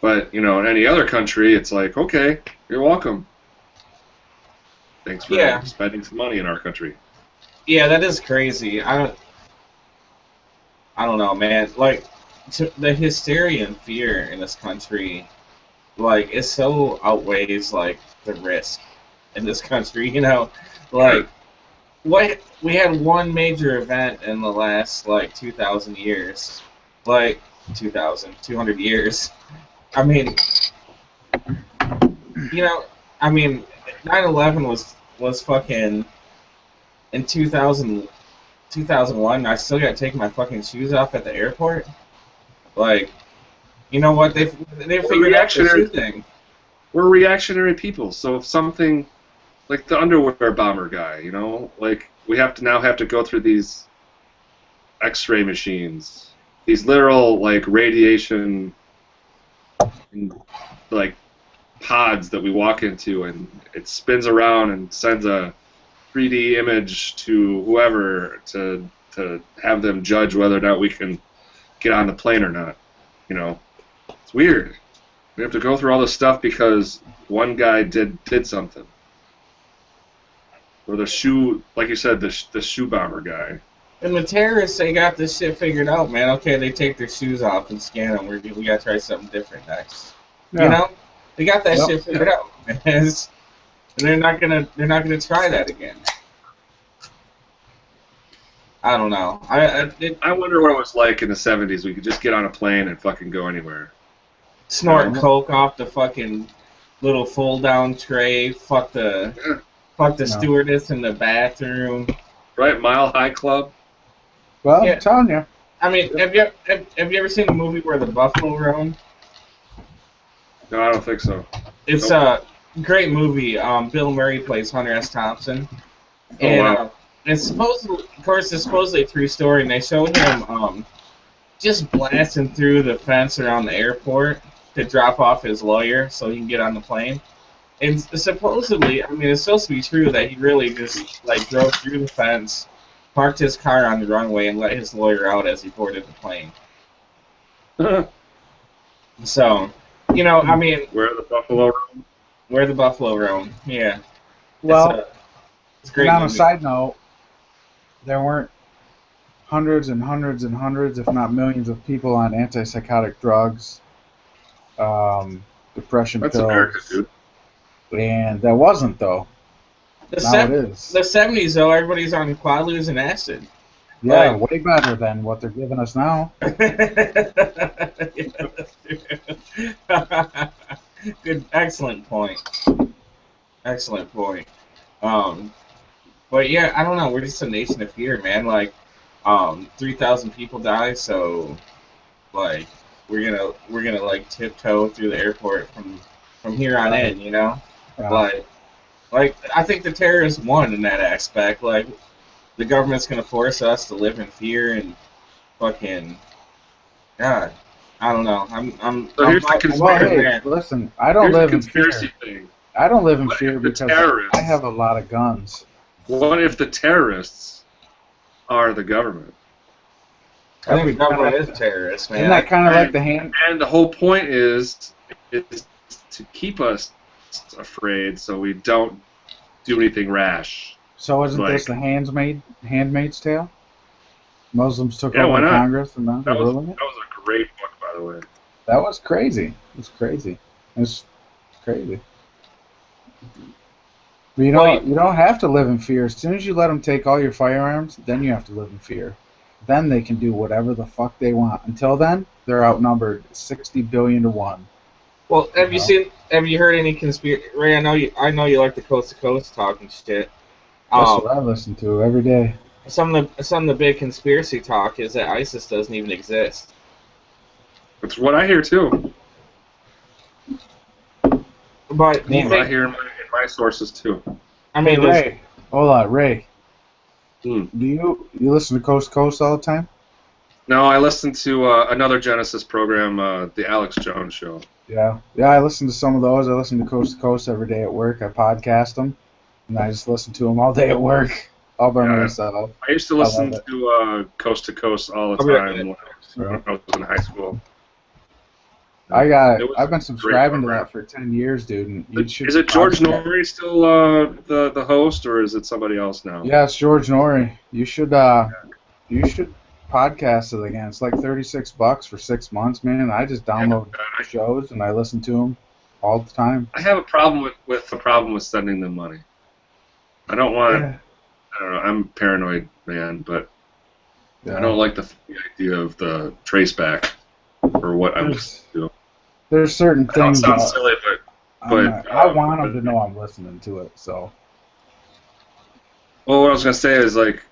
But, in any other country, it's like, okay, you're welcome. Thanks for spending some money in our country. Yeah, that is crazy. I don't know, man. Like, the hysteria and fear in this country, like, it so outweighs, like, the risk in this country, Like, we had one major event in the last, like, 2,000 years. Like, 200 years. I mean, 9/11 was fucking in 2001. I still gotta take my fucking shoes off at the airport. Like, you know what? They figured out the shoe thing. We're reactionary people, so if something like the underwear bomber guy, like we have to go through these X-ray machines, these literal like radiation. Like pods that we walk into, and it spins around and sends a 3D image to whoever to have them judge whether or not we can get on the plane or not. It's weird. We have to go through all this stuff because one guy did something. Or the shoe, like you said, the shoe bomber guy. And the terrorists, they got this shit figured out, man. Okay, they take their shoes off and scan them. We gotta try something different next. Yeah. They got that shit figured out, man. And they're not gonna try that again. I don't know. I wonder what it was like in the 70s. We could just get on a plane and fucking go anywhere. Snort coke off the fucking little fold-down tray. Fuck the No. stewardess in the bathroom. Right, Mile High Club. Well, Yeah. I'm telling you. I mean, have you ever seen the movie where the buffalo roam? No, I don't think so. It's a great movie. Bill Murray plays Hunter S. Thompson, and wow. it's supposedly, of course, it's supposedly a true story. And they showed him just blasting through the fence around the airport to drop off his lawyer so he can get on the plane. And supposedly, I mean, it's supposed to be true that he really just like drove through the fence, parked his car on the runway, and let his lawyer out as he boarded the plane. So, you know, I mean, Where the buffalo roam? where the buffalo roam, yeah. Well, it's a great and on a movie. side note, there weren't hundreds and hundreds and hundreds, if not millions, of people on antipsychotic drugs, depression That's pills. America, dude. And that wasn't, though. The Now it is. The 70s, though, everybody's on Quaaludes and acid. Yeah, like- way better than what they're giving us now. Good, excellent point. Excellent point. But yeah, I don't know. We're just a nation of fear, man. Like, 3,000 people die, so like we're gonna like tiptoe through the airport from here on in, you know. Like I think the terrorists won in that aspect. Like the government's gonna force us to live in fear and fucking God. I don't know. So here's the Well, conspiracy. hey, listen, I don't Here's the live in fear. conspiracy thing. I don't live in What fear if the because terrorists- I have a lot of guns. What if the terrorists are the government? I think the government is terrorists, man. Isn't that kind of like the hand? And the whole point is to keep us afraid so we don't do anything rash. So isn't this like- the Handmaid's Tale? Muslims took Yeah, why over not? Congress and now they're That was ruling it? a great book, by the way. That was crazy. It was crazy. It's crazy. But you don't have to live in fear. As soon as you let them take all your firearms, then you have to live in fear. Then they can do whatever the fuck they want. Until then, they're outnumbered 60 billion to 1. Well, have you heard any conspiracy? Ray, I know you like the coast to coast talk and shit. That's what I listen to every day. Some of the big conspiracy talk is that ISIS doesn't even exist. That's what I hear too. But do you I think? hear in my sources too. I mean, Hey, Ray. Hold on, Ray. Hmm. Do you listen to Coast to Coast all the time? No, I listened to another Genesis program, the Alex Jones Show. Yeah. Yeah, I listen to some of those. I listen to Coast every day at work. I podcast them, and I just listen to them all day at work, all by Yeah. myself. I used to listen to Coast to Coast all the I'll be right time when I was in high school. It was I've been subscribing to program. that for 10 years, dude. And you should Is it George podcast. Norrie still the host, or is it somebody else now? Yeah, it's George Norrie. You should podcast it again. It's like $36 for 6 months, man. I just download shows and I listen to them all the time. I have a problem with sending them money. I don't want. Yeah. I don't know. I'm a paranoid man, but Yeah. I don't like the idea of the trace back for what I'm listening to. There's certain I don't things sound that silly, but I want them to know I'm listening to it. So well, what I was gonna say is like,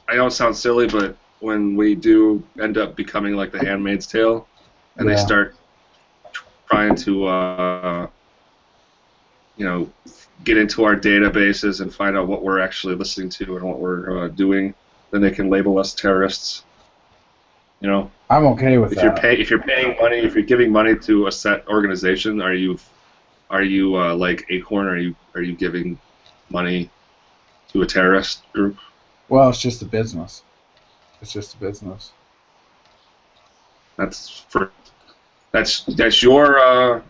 I don't sound silly, but when we do end up becoming like the Handmaid's Tale, and they Yeah. start trying to, get into our databases and find out what we're actually listening to and what we're doing, then they can label us terrorists. You know, I'm okay with if that. you're paying money, if you're giving money to a set organization, are you like Acorn? Are you giving money to a terrorist group? Well, it's just a business. It's just a business. That's your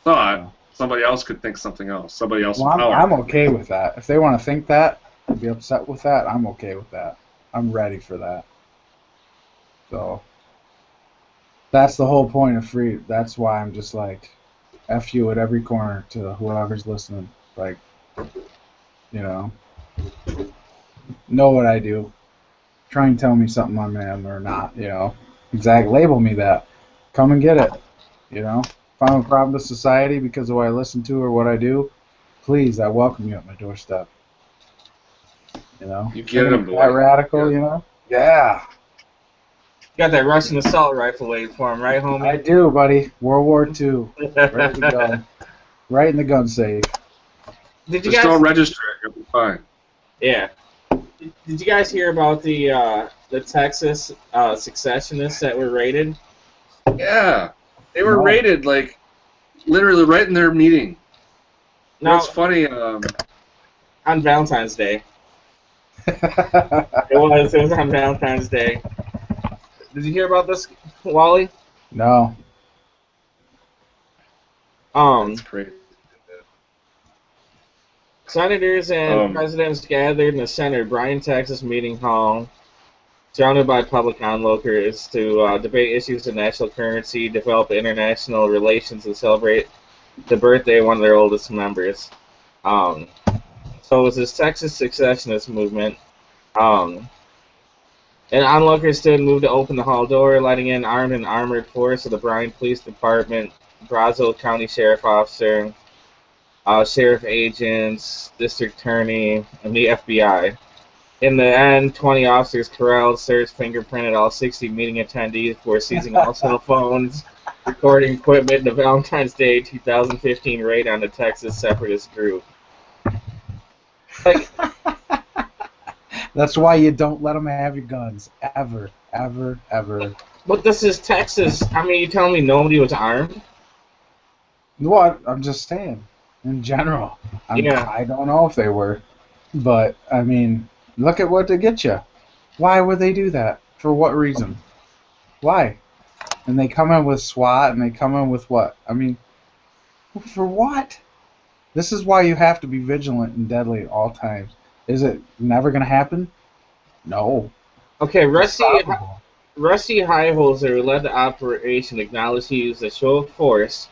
thought. Yeah. Somebody else could think something else. Somebody else Well, with power. I'm okay with that. If they want to think that and be upset with that, I'm okay with that. I'm ready for that. So that's the whole point of free. That's why I'm just like, F you at every corner to whoever's listening. Like, know what I do. Try and tell me something I'm in or not, Exactly. Label me that. Come and get it, if I'm a problem to society because of what I listen to or what I do, please, I welcome you at my doorstep. You know? You get him, That boy. radical, you know? Yeah. You got that Russian assault rifle waiting for him, right, I homie? do, buddy. World War II. Ready to go. Right in the gun safe. Did you Just guys? don't register it. You'll be fine. Yeah. Did you guys hear about the Texas successionists that were raided? Yeah. They were No. raided, like, literally right in their meeting. You know, No, it's funny. on Valentine's Day. It was on Valentine's Day. Did you hear about this, Wally? No. That's crazy. Senators and presidents gathered in the Center Bryan, Texas meeting hall, surrounded by public onlookers to debate issues of national currency, develop international relations, and celebrate the birthday of one of their oldest members. So it was this Texas secessionist movement. And onlookers stood moved to open the hall door, letting in armed and armored force of the Bryan Police Department, Brazos County Sheriff Officer, sheriff agents, district attorney, and the FBI. In the end, 20 officers corralled, searched, fingerprinted all 60 meeting attendees before seizing all cell phones, recording equipment in the Valentine's Day 2015 raid on the Texas separatist group. Like, That's why you don't let them have your guns. Ever. Ever. Ever. but this is Texas. I mean, you telling me nobody was armed? What? I'm just saying. In general. Yeah. I don't know if they were. But, I mean, look at what they get you. Why would they do that? For what reason? Why? And they come in with SWAT, and they come in with what? I mean, for what? This is why you have to be vigilant and deadly at all times. Is it never going to happen? No. Okay, It's possible. Rusty Highholzer, who led the operation, acknowledged he used a show of force,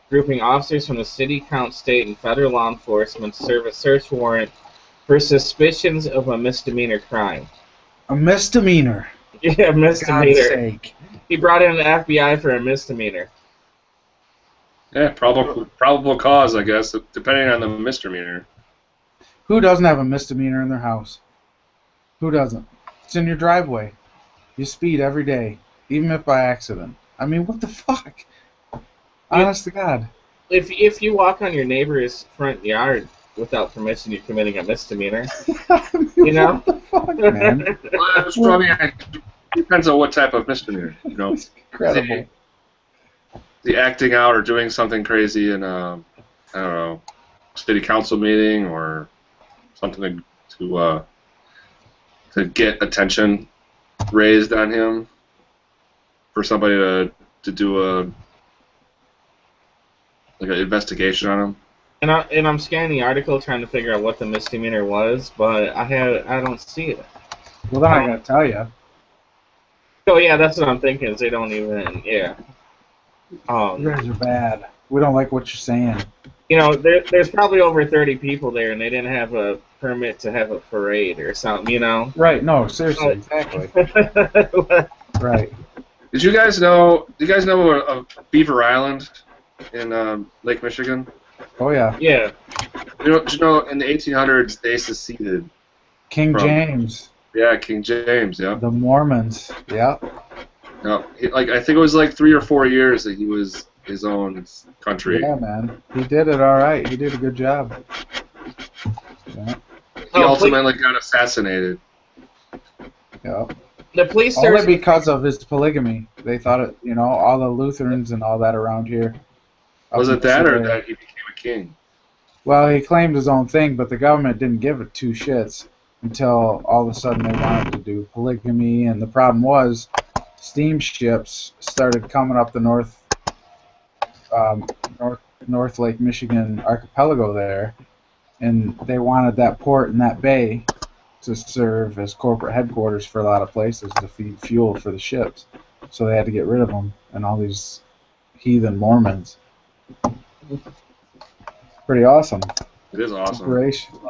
grouping officers from the city, count, state, and federal law enforcement to serve a search warrant for suspicions of a misdemeanor crime. A misdemeanor. Yeah, For God's misdemeanor. sake. He brought in the FBI for a misdemeanor. Yeah, probable cause, I guess, depending on the misdemeanor. Who doesn't have a misdemeanor in their house? Who doesn't? It's in your driveway. You speed every day, even if by accident. I mean, what the fuck? Honest to God. If you walk on your neighbor's front yard without permission, you're committing a misdemeanor. I mean, You know? What the fuck, man? Well, it's probably depends on what type of misdemeanor. You know, It's incredible. the acting out or doing something crazy in I don't know, city council meeting or something to get attention raised on him for somebody to do an investigation on him. And I'm scanning the article trying to figure out what the misdemeanor was, but I don't see it. Well, then I gotta tell you. Oh yeah, that's what I'm thinking. Is they don't even You guys are bad. We don't like what you're saying. You know, there's probably over 30 people there, and they didn't have a permit to have a parade or something. You know. Right? No, seriously, exactly. Right. Did you guys know of Beaver Island in Lake Michigan? Oh yeah. Yeah. Did you know in the 1800s they seceded? King James, Yeah, King James. Yeah. the Mormons. Yeah. No, I think it was like 3 or 4 years that he was his own country. Yeah, man. He did it all right. He did a good job. Yeah. He ultimately got assassinated. Yeah. The police Only search. because of his polygamy. They thought it, all the Lutherans and all that around here. Was it that or that he became a king? Well, he claimed his own thing, but the government didn't give it two shits until all of a sudden they wanted to do polygamy, and the problem was steamships started coming up the North Lake Michigan archipelago there, and they wanted that port and that bay to serve as corporate headquarters for a lot of places to feed fuel for the ships. So they had to get rid of them and all these heathen Mormons. Pretty awesome. It is awesome.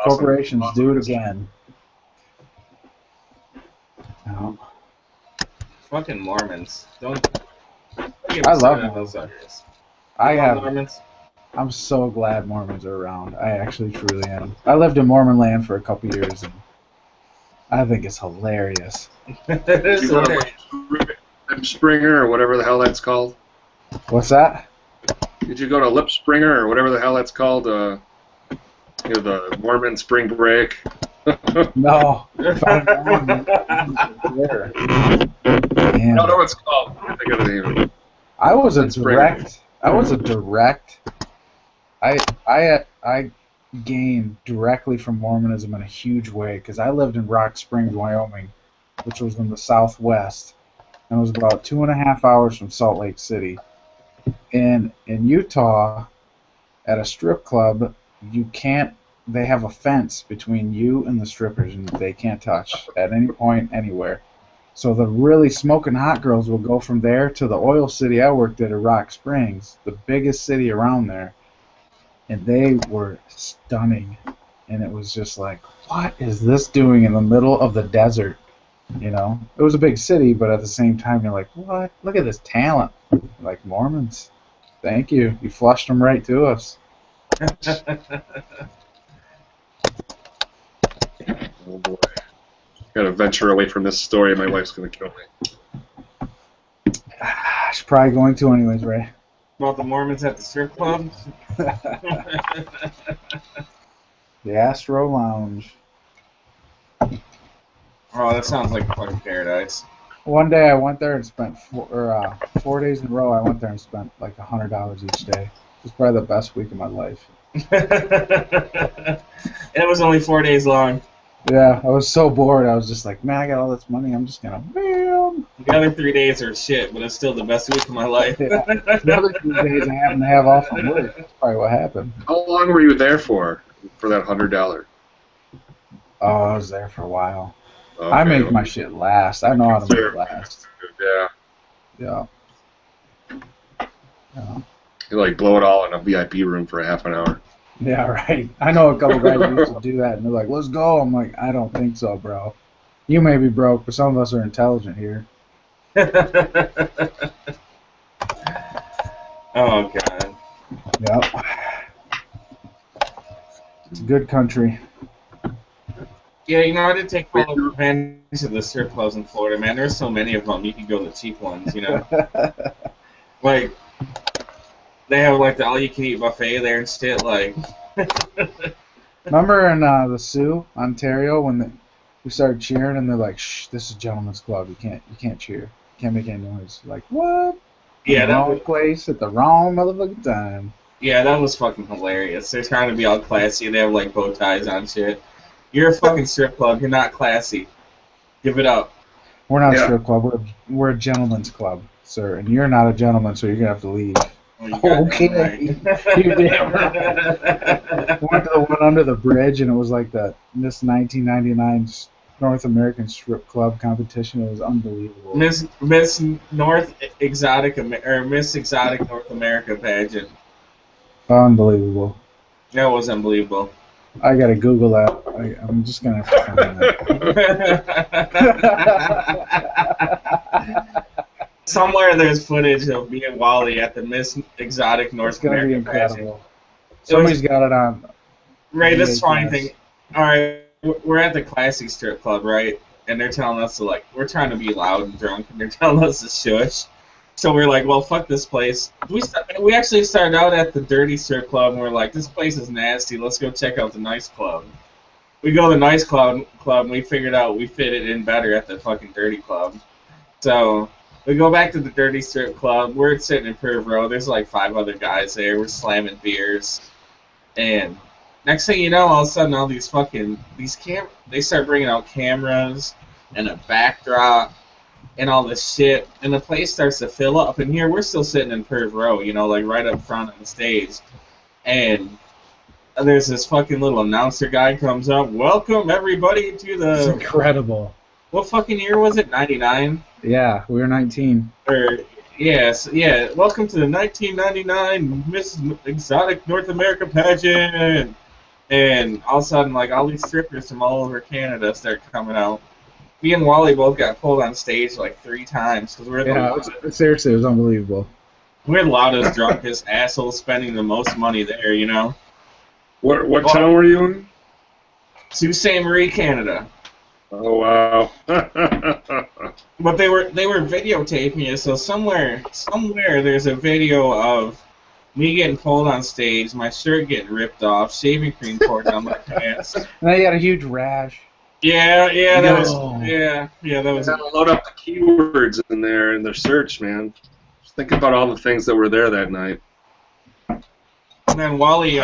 Corporations Awesome. do it again. No. Fucking Mormons. Don't. I love them. those suckers. I love have. Mormons. I'm so glad Mormons are around. I actually truly am. I lived in Mormon land for a couple years, and I think it's hilarious. It Did is you go to hilarious. Lip Springer or whatever the hell that's called? What's that? Did you go to Lip Springer or whatever the hell that's called? The Mormon spring break. No. If I'd known, there. I Man. don't know what it's called. I can't think of the name. I was a Mormon Springer. direct. I gained directly from Mormonism in a huge way because I lived in Rock Springs, Wyoming, which was in the southwest, and it was about 2.5 hours from Salt Lake City. And in Utah, at a strip club, you can't. They have a fence between you and the strippers, and they can't touch at any point anywhere. So the really smoking hot girls will go from there to the oil city I worked at Rock Springs, the biggest city around there, and they were stunning. And it was just like, what is this doing in the middle of the desert? You know, it was a big city, but at the same time, you're like, what? Look at this talent. Like Mormons. Thank you. You flushed them right to us. Oh boy. Gotta venture away from this story. My wife's gonna kill me. She's probably going to anyways, Ray. About the Mormons at the strip club. The Astro Lounge. Oh, that sounds like fucking paradise. One day I went there and spent 4 days in a row. I went there and spent like $100 each day. It was probably the best week of my life. It was only 4 days long. Yeah, I was so bored. I was just like, man, I got all this money. I'm just gonna, man. The other 3 days are shit, but it's still the best week of my life. Yeah. The other 2 days I happened to have off from work. That's probably what happened. How long were you there for that $100? Oh, I was there for a while. Okay, I make my shit last. I know how to make it last. Yeah. Yeah. Yeah. You like blow it all in a VIP room for a half an hour. Yeah, right. I know a couple guys who used to do that, and they're like, let's go. I'm like, I don't think so, bro. You may be broke, but some of us are intelligent here. Oh, God. Yep. It's a good country. Yeah, you know, I did take full advantage of the strip clubs in Florida, man. There's so many of them. You can go to the cheap ones, you know. Like, they have, like, the all-you-can-eat buffet there and shit, like... Remember in the Sioux, Ontario, when we started cheering and they're like, "Shh, this is gentleman's club. You can't cheer. You can't make any noise." Like, what? Yeah, that wrong was, place at the wrong motherfucking time. yeah, that was fucking hilarious. They're trying to be all classy. They have, like, bow ties on shit. You're a fucking strip club. You're not classy. Give it up. We're not a Yeah. strip club. We're a gentleman's club, sir. And you're not a gentleman, so you're gonna have to leave. Oh, you goddamn Okay. right. You're damn right. We went to the one under the bridge, and it was like the Miss 1999 North American Strip Club competition. It was unbelievable. Miss North Exotic or Miss Exotic North America pageant. Unbelievable. That was unbelievable. I gotta Google that. I'm just gonna have to find that. Somewhere there's footage of me and Wally at the Miss Exotic It's North gonna be America pageant. incredible. Somebody's got it on. Ray, this is VHS. funny thing. Alright, we're at the classy strip club, right? And they're telling us to, like, we're trying to be loud and drunk, and they're telling us to shush. So we're like, well, fuck this place. We actually started out at the dirty strip club, and we're like, this place is nasty. Let's go check out the nice club. We go to the nice club, and we figured out we fit it in better at the fucking dirty club. So we go back to the dirty strip club. We're sitting in Perv Row. There's like 5 other guys there. We're slamming beers. And next thing you know, all of a sudden, all these they start bringing out cameras and a backdrop and all this shit, and the place starts to fill up. And here we're still sitting in Perv Row, you know, like right up front on the stage. And there's this fucking little announcer guy comes up. Welcome everybody to It's the incredible. what fucking year was it? 99 Yeah, we were 19. or yes, yeah. Welcome to the 1999 Miss Exotic North America pageant. And all of a sudden, like, all these strippers from all over Canada start coming out. Me and Wally both got pulled on stage like 3 times because we're Yeah, seriously, it was unbelievable. We're the loudest, drunkest assholes spending the most money there, you know? What town were you in? Sault Ste. Marie, Canada. Oh wow. But they were videotaping it, so somewhere there's a video of me getting pulled on stage, my shirt getting ripped off, shaving cream poured down my pants. And then you had a huge rash. Yeah, that No. was that was. Gotta load up the keywords in there in their search, man. Just think about all the things that were there that night. And then Wally,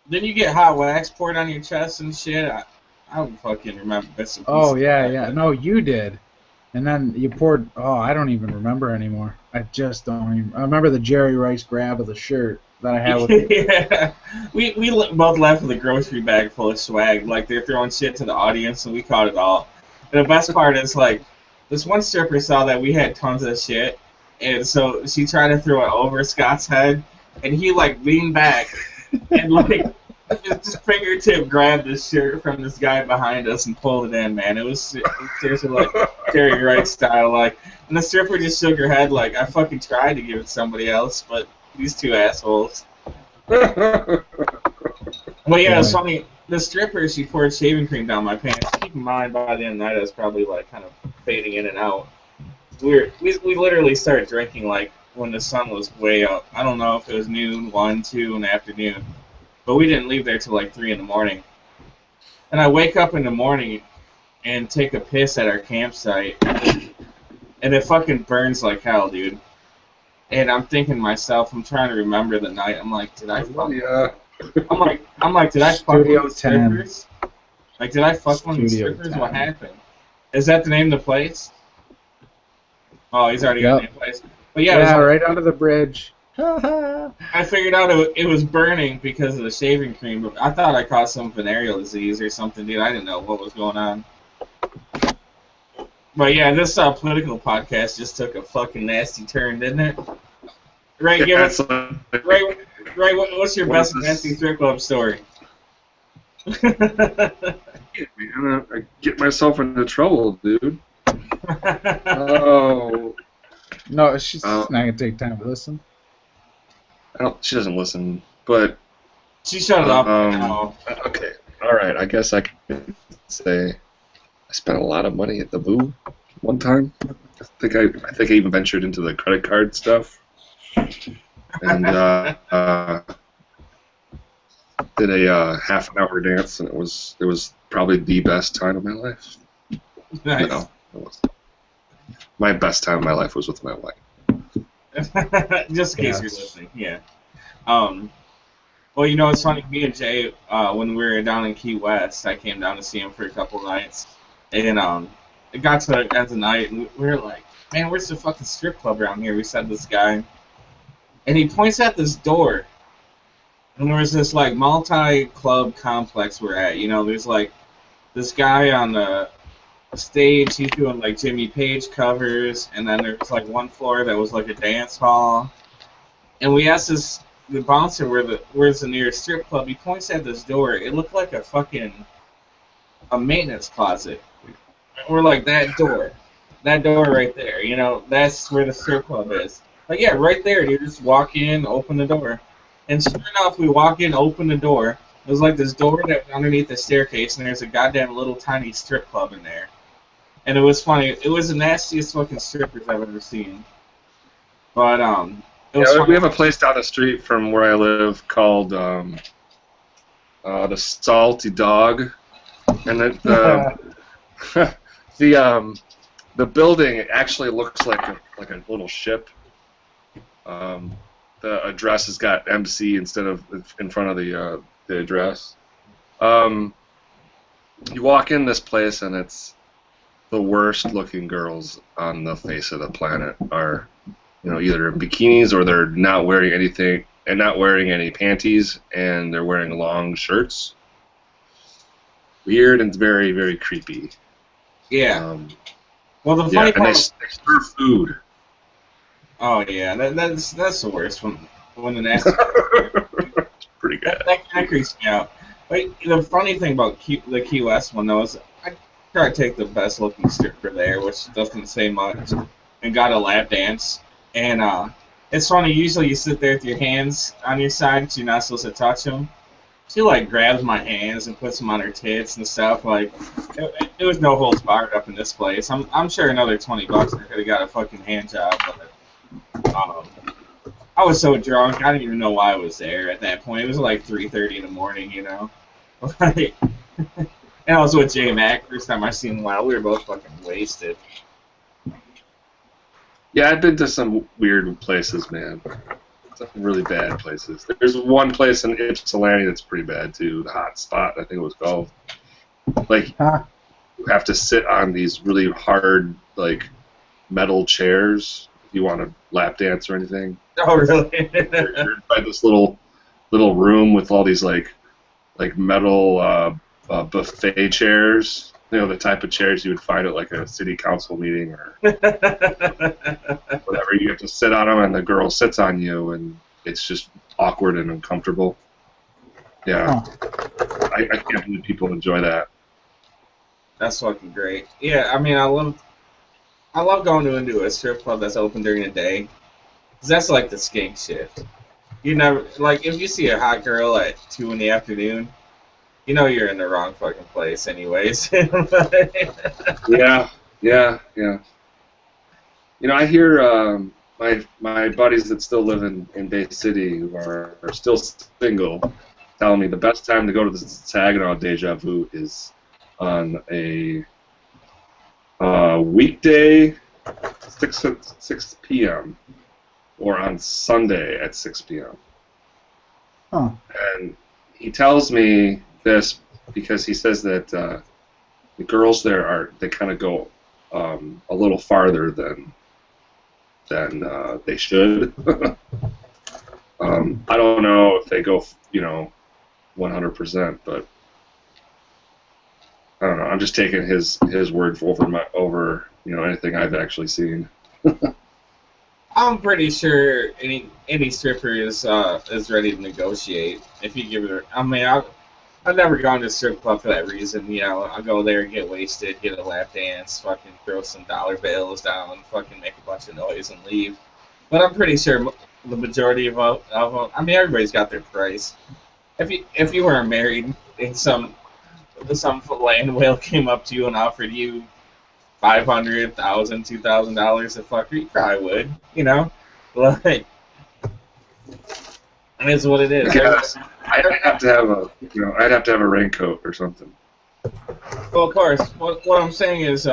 didn't you get hot wax poured on your chest and shit? I don't fucking remember bits and pieces. Oh, yeah. No, you did. And then you poured... Oh, I don't even remember anymore. I just don't even... I remember the Jerry Rice grab of the shirt that I had with... Yeah. We both left with a grocery bag full of swag. Like, they're throwing shit to the audience, and we caught it all. And the best part is, like, this one stripper saw that we had tons of shit, and so she tried to throw it over Scott's head, and he, like, leaned back and, like... just fingertip grabbed this shirt from this guy behind us and pulled it in, man. It was seriously like Terry Wright style, like. And the stripper just shook her head, like, I fucking tried to give it to somebody else, but these two assholes. Well, yeah, it's funny. The stripper, she poured shaving cream down my pants. Keep in mind, by the end of the night, I was probably like kind of fading in and out. We literally started drinking like when the sun was way up. I don't know if it was noon, 1, 2 in the afternoon. But we didn't leave there till like 3 in the morning. And I wake up in the morning and take a piss at our campsite, and it fucking burns like hell, dude. And I'm thinking to myself, I'm trying to remember the night. I'm like, did I fuck? Yeah. I'm like, did I fuck Studio one of the strippers? Like, did I fuck one of the Studio strippers? 10. What happened? Is that the name of the place? Oh, he's already got the name of the place. But yeah, Yeah, right under the bridge. I figured out it was burning because of the shaving cream, but I thought I caught some venereal disease or something, dude. I didn't know what was going on. But yeah, this political podcast just took a fucking nasty turn, didn't it? Ray, give us Ray. What's your best nasty strip club story? Man, I get myself into trouble, dude. Oh. No, she's not going to take time to listen. She doesn't listen, but... She shut it up. No. Okay, alright, I guess I can say I spent a lot of money at the Boo one time. I think I even ventured into the credit card stuff. And did a half an hour dance, and it was probably the best time of my life. Nice. No, it wasn't. My best time of my life was with my wife. Just in case you're listening, yeah. Well, you know, it's funny. Me and Jay, when we were down in Key West, I came down to see him for a couple nights, and it got to the end of the night, and we were like, "Man, where's the fucking strip club around here?" We said this guy, and he points at this door, and there was this like multi-club complex we're at. You know, there's like this guy on the stage, he's doing like Jimmy Page covers, and then there's like one floor that was like a dance hall. And we asked the bouncer where's the nearest strip club. He points at this door. It looked like a maintenance closet. We're like, that door right there, you know, that's where the strip club is. Like, yeah, right there, dude. Just walk in, open the door. And sure enough, we walk in, open the door. It was like this door that was underneath the staircase, and there's a goddamn little tiny strip club in there. And it was funny. It was the nastiest fucking strippers I've ever seen. But it was funny. We have a place down the street from where I live called the Salty Dog, and the building actually looks like a little ship. The address has got MC instead of in front of the address. You walk in this place and it's the worst looking girls on the face of the planet are, you know, either in bikinis or they're not wearing anything and not wearing any panties, and they're wearing long shirts. Weird and very, very creepy. Yeah. Well, the funny part. And they serve food. Oh yeah, that's the worst when the nasty. Pretty good. That creeps me out. But the funny thing about the Key West one though is I tried to take the best looking stripper there, which doesn't say much, and got a lap dance, and It's funny. Usually you sit there with your hands on your side, 'cause you're not supposed to touch them. She like grabs my hands and puts them on her tits and stuff. Like it was no holds barred up in this place. I'm sure another $20 I could have got a fucking hand job, but I was so drunk I didn't even know why I was there at that point. It was like 3:30 in the morning, you know. Like, and I was with J Mac. First time I seen him, wow, we were both fucking wasted. Yeah, I've been to some weird places, man. Some really bad places. There's one place in Ypsilanti that's pretty bad too. The Hot Spot, I think it was called. Like, you have to sit on these really hard, like, metal chairs if you want to lap dance or anything. Oh, really? You're by this little room with all these like metal buffet chairs. You know, the type of chairs you would find at like a city council meeting or whatever. You have to sit on them, and the girl sits on you, and it's just awkward and uncomfortable. Yeah, I can't believe people enjoy that. That's fucking great. Yeah, I mean, I love going into a strip club that's open during the day, 'cause that's like the skink shift. You never like if you see a hot girl at 2 in the afternoon, you know you're in the wrong fucking place, anyways. Yeah. You know, I hear my buddies that still live in Bay City who are still single telling me the best time to go to the Saginaw Deja Vu is on a weekday 6 p.m. or on Sunday at 6 p.m. Huh. And he tells me this because he says that the girls there they kind of go a little farther than they should. I don't know if they go 100%, but I don't know. I'm just taking his word over anything I've actually seen. I'm pretty sure any stripper is ready to negotiate if you give her. I mean, I've never gone to a strip club for that reason. You know, I go there, get wasted, get a lap dance, fucking throw some dollar bills down, fucking make a bunch of noise and leave. But I'm pretty sure the majority of them. I mean, everybody's got their price. If you were married and some land whale came up to you and offered you $500, $1,000, $2,000 to fuck her, you probably would, you know? Like, and it's what it is. Yeah, I'd have to have a raincoat or something. Well, of course. What I'm saying is,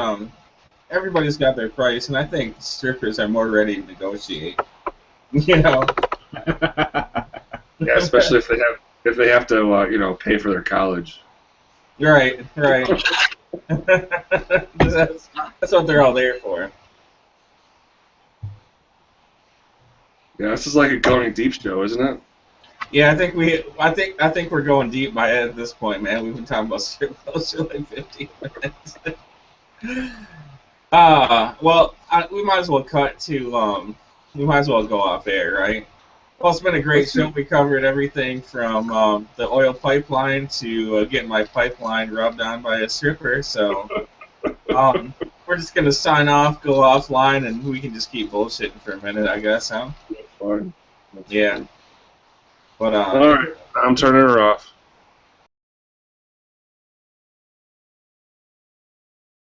everybody's got their price, and I think strippers are more ready to negotiate. You know? Yeah, especially if they have to pay for their college. Right. That's what they're all there for. Yeah, this is like a Going Deep show, isn't it? Yeah, I think we're going deep at this point, man. We've been talking about strip clubs for like 15 minutes. We might as well cut to we might as well go off air, right? Well, it's been a great show. We covered everything from the oil pipeline to getting my pipeline rubbed on by a stripper. So we're just going to sign off, go offline, and we can just keep bullshitting for a minute, I guess, huh? That's fine. Yeah. But, all right, I'm turning her off.